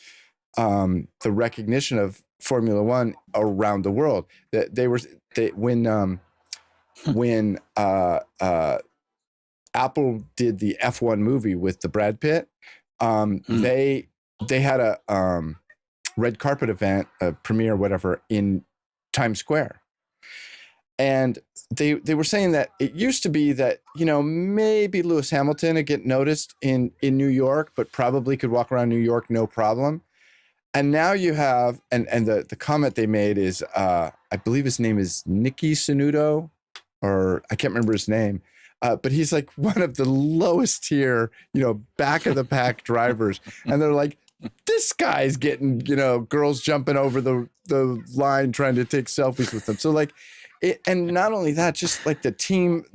the recognition of Formula One around the world. When Apple did the F1 movie with the Brad Pitt, they had a red carpet event, a premiere, whatever, in Times Square. And they were saying that it used to be that, maybe Lewis Hamilton would get noticed in New York, but probably could walk around New York no problem. And now you have, and the comment they made is, I believe his name is Nicky Sanudo, or I can't remember his name. But he's like one of the lowest tier, back of the pack drivers. And they're like, this guy's getting, girls jumping over the line trying to take selfies with them. So like, and not only that, just like the team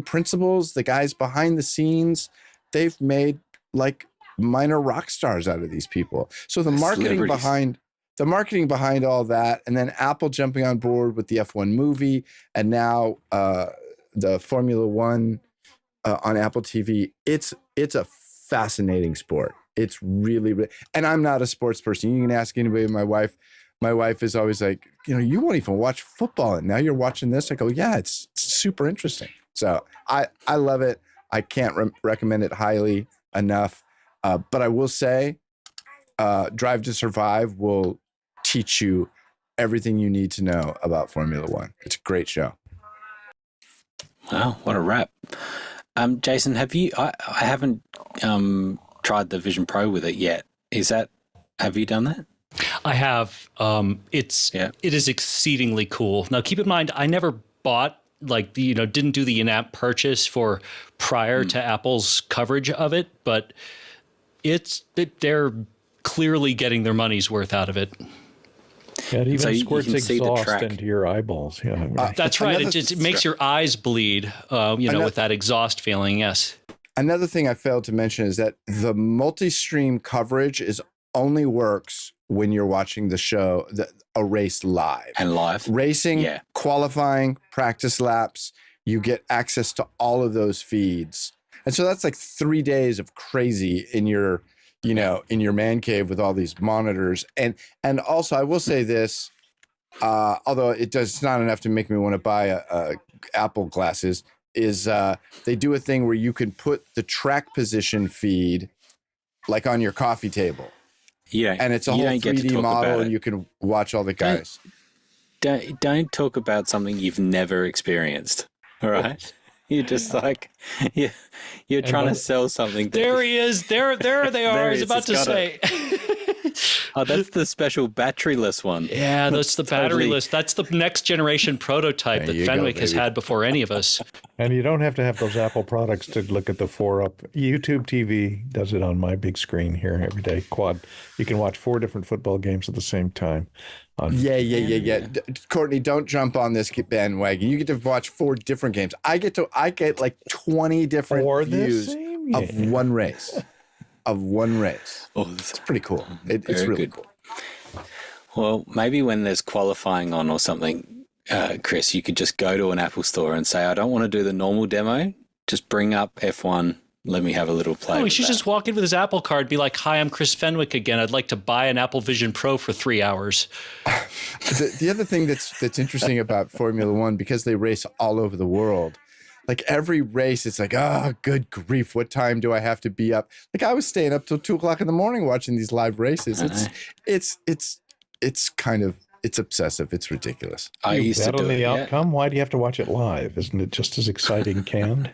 principals, the guys behind the scenes, they've made like minor rock stars out of these people. So the marketing behind all that, and then Apple jumping on board with the F1 movie, and now the Formula One on Apple TV, it's a fascinating sport. It's really, and I'm not a sports person. You can ask anybody. My wife is always like, you won't even watch football, and now you're watching this. I go, yeah, it's super interesting. So I love it. I can't recommend it highly enough. But I will say, Drive to Survive will teach you everything you need to know about Formula One. It's a great show. Wow, what a wrap. Jason, have you, I haven't tried the Vision Pro with it yet. Have you done that? I have. It is exceedingly cool. Now, keep in mind, I never bought, didn't do the in-app purchase prior to Apple's coverage of it, but they're clearly getting their money's worth out of it. Yeah, it even squirts exhaust into your eyeballs. Yeah, that's right. It makes your eyes bleed, with that exhaust feeling. Yes. Another thing I failed to mention is that the multi-stream coverage only works when you're watching the show, a race live. And live. Racing, qualifying, practice laps, you get access to all of those feeds. And so that's like 3 days of crazy in your in your man cave with all these monitors. And also I will say this, although it's not enough to make me want to buy a Apple glasses, is they do a thing where you can put the track position feed like on your coffee table. Yeah, and it's a whole 3D model, and you can watch all the guys. Don't talk about something you've never experienced. All right. You're just like, you're trying to sell something. There he is. There they are. I was about to say. Oh, that's the special batteryless one. Yeah, that's the batteryless. That's the next generation prototype that Fenwick has had before any of us. And you don't have to have those Apple products to look at the 4-up. YouTube TV does it on my big screen here every day. Quad. You can watch 4 different football games at the same time. Yeah. Courtney, don't jump on this bandwagon. You get to watch 4 different games. I get like 20 different views of one race. Oh, it's pretty cool. It's really cool. Well, maybe when there's qualifying on or something, Chris, you could just go to an Apple store and say, I don't want to do the normal demo. Just bring up F1. Let me have a little play. Oh, he should just walk in with his Apple card, be like, hi, I'm Chris Fenwick again. I'd like to buy an Apple Vision Pro for 3 hours. The other thing that's interesting about Formula One, because they race all over the world, like every race, it's like, good grief, what time do I have to be up? Like I was staying up till 2 o'clock in the morning watching these live races. It's kind of, it's obsessive. It's ridiculous. I used to do the outcome. Why do you have to watch it live? Isn't it just as exciting canned?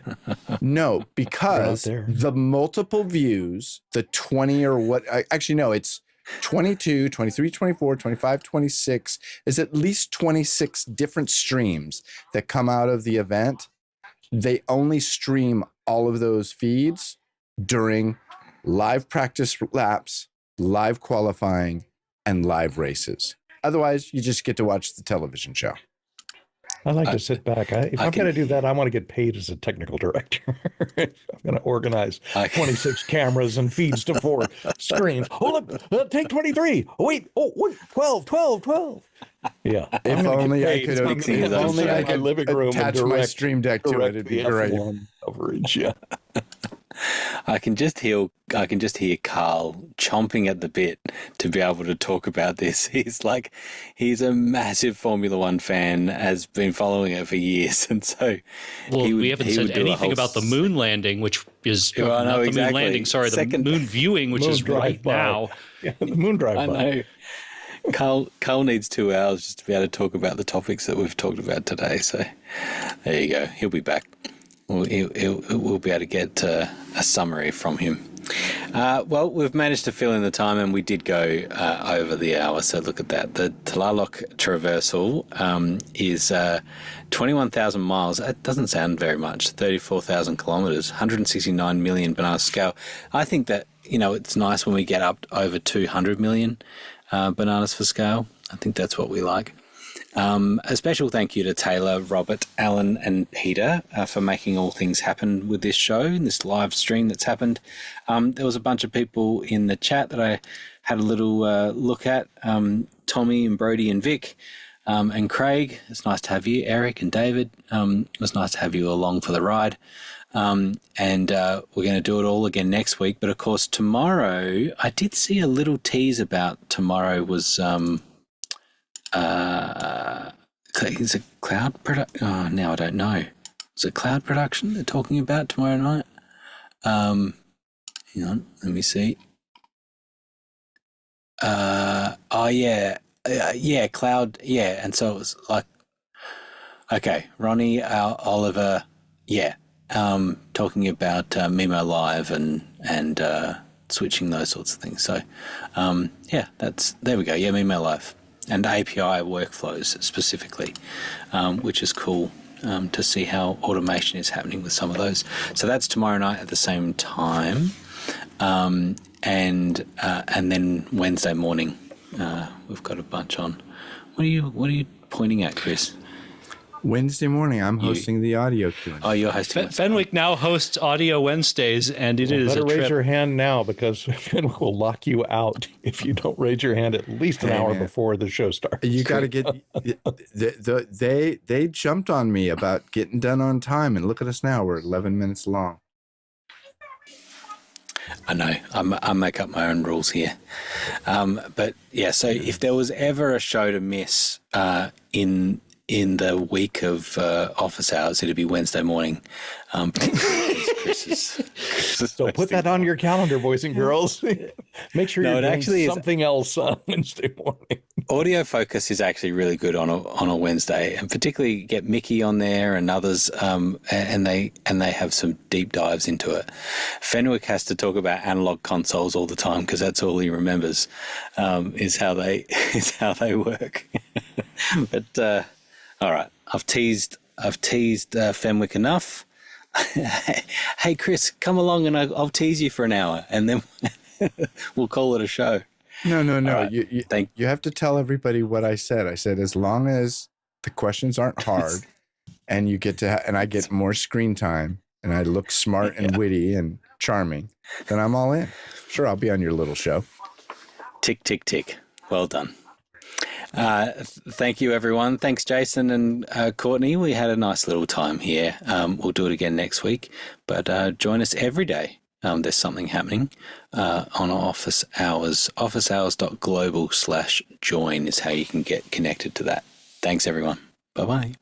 No, because the multiple views, the 20 or what, actually, no, it's 22, 23, 24, 25, 26, is at least 26 different streams that come out of the event. They only stream all of those feeds during live practice laps, live qualifying, and live races. Otherwise, you just get to watch the television show. I like to sit back. If I'm going to do that, I want to get paid as a technical director. I'm going to organize 26 cameras and feeds to 4 screens. Hold up, take 23. Oh, wait, 12. Yeah. If only I could attach my Stream Deck to it, it'd be great. Coverage, yeah. I can just hear Carl chomping at the bit to be able to talk about this. He's a massive Formula One fan, has been following it for years, and so we haven't said anything about the moon landing, which is not the moon landing. Sorry, the moon viewing, which is right now. Yeah, the moon drive. I know. Carl needs 2 hours just to be able to talk about the topics that we've talked about today. So there you go. He'll be back. We'll be able to get a summary from him. Well, we've managed to fill in the time, and we did go over the hour, so look at that. The Tlaloc traversal is 21,000 miles. That doesn't sound very much. 34,000 kilometres, 169 million banana scale. I think that, it's nice when we get up over 200 million bananas for scale. I think that's what we like. A special thank you to Taylor, Robert, Alan and Peter for making all things happen with this show and this live stream that's happened. There was a bunch of people in the chat that I had a little look at. Tommy and Brody and Vic and Craig. It's nice to have you. Eric and David. It was nice to have you along for the ride. And we're going to do it all again next week. But, of course, tomorrow, I did see a little tease about tomorrow was... is it cloud production? Oh, now I don't know. Is it cloud production they're talking about tomorrow night? Hang on, let me see. Yeah, cloud. Yeah, and so it was like, okay, Ronnie, Oliver, yeah, talking about Mimo Live and switching those sorts of things. So, yeah, there we go. Yeah, Mimo Live. And API workflows specifically, which is cool to see how automation is happening with some of those. So that's tomorrow night at the same time, and then Wednesday morning we've got a bunch on. What are you pointing at, Chris? Wednesday morning, I'm hosting the audio Q&A. Oh, you're hosting. Fenwick now hosts Audio Wednesdays, and it is a trip. Raise your hand now, because Fenwick will lock you out if you don't raise your hand at least an hour before the show starts. You got to get. They jumped on me about getting done on time, and look at us now. We're 11 minutes long. I know. I make up my own rules here. But yeah, so if there was ever a show to miss in the week of office hours, it'd be Wednesday morning. Chris's so put that on your calendar, boys and girls. Make sure you're doing something else on Wednesday morning. Audio Focus is actually really good on a Wednesday, and particularly get Mickey on there and others, and they have some deep dives into it. Fenwick has to talk about analog consoles all the time because that's all he remembers, is how they work. But all right, I've teased Fenwick enough. Hey Chris, come along and I'll tease you for an hour, and then we'll call it a show. No. Right. You have to tell everybody what I said. I said as long as the questions aren't hard, and you get to and I get more screen time, and I look smart and witty and charming, then I'm all in. Sure, I'll be on your little show. Tick, tick, tick. Well done. Thank you, everyone. Thanks, Jason and Courtney. We had a nice little time here. We'll do it again next week, but join us every day. There's something happening on office hours. officehours.global/join is how you can get connected to that. Thanks, everyone. Bye-bye.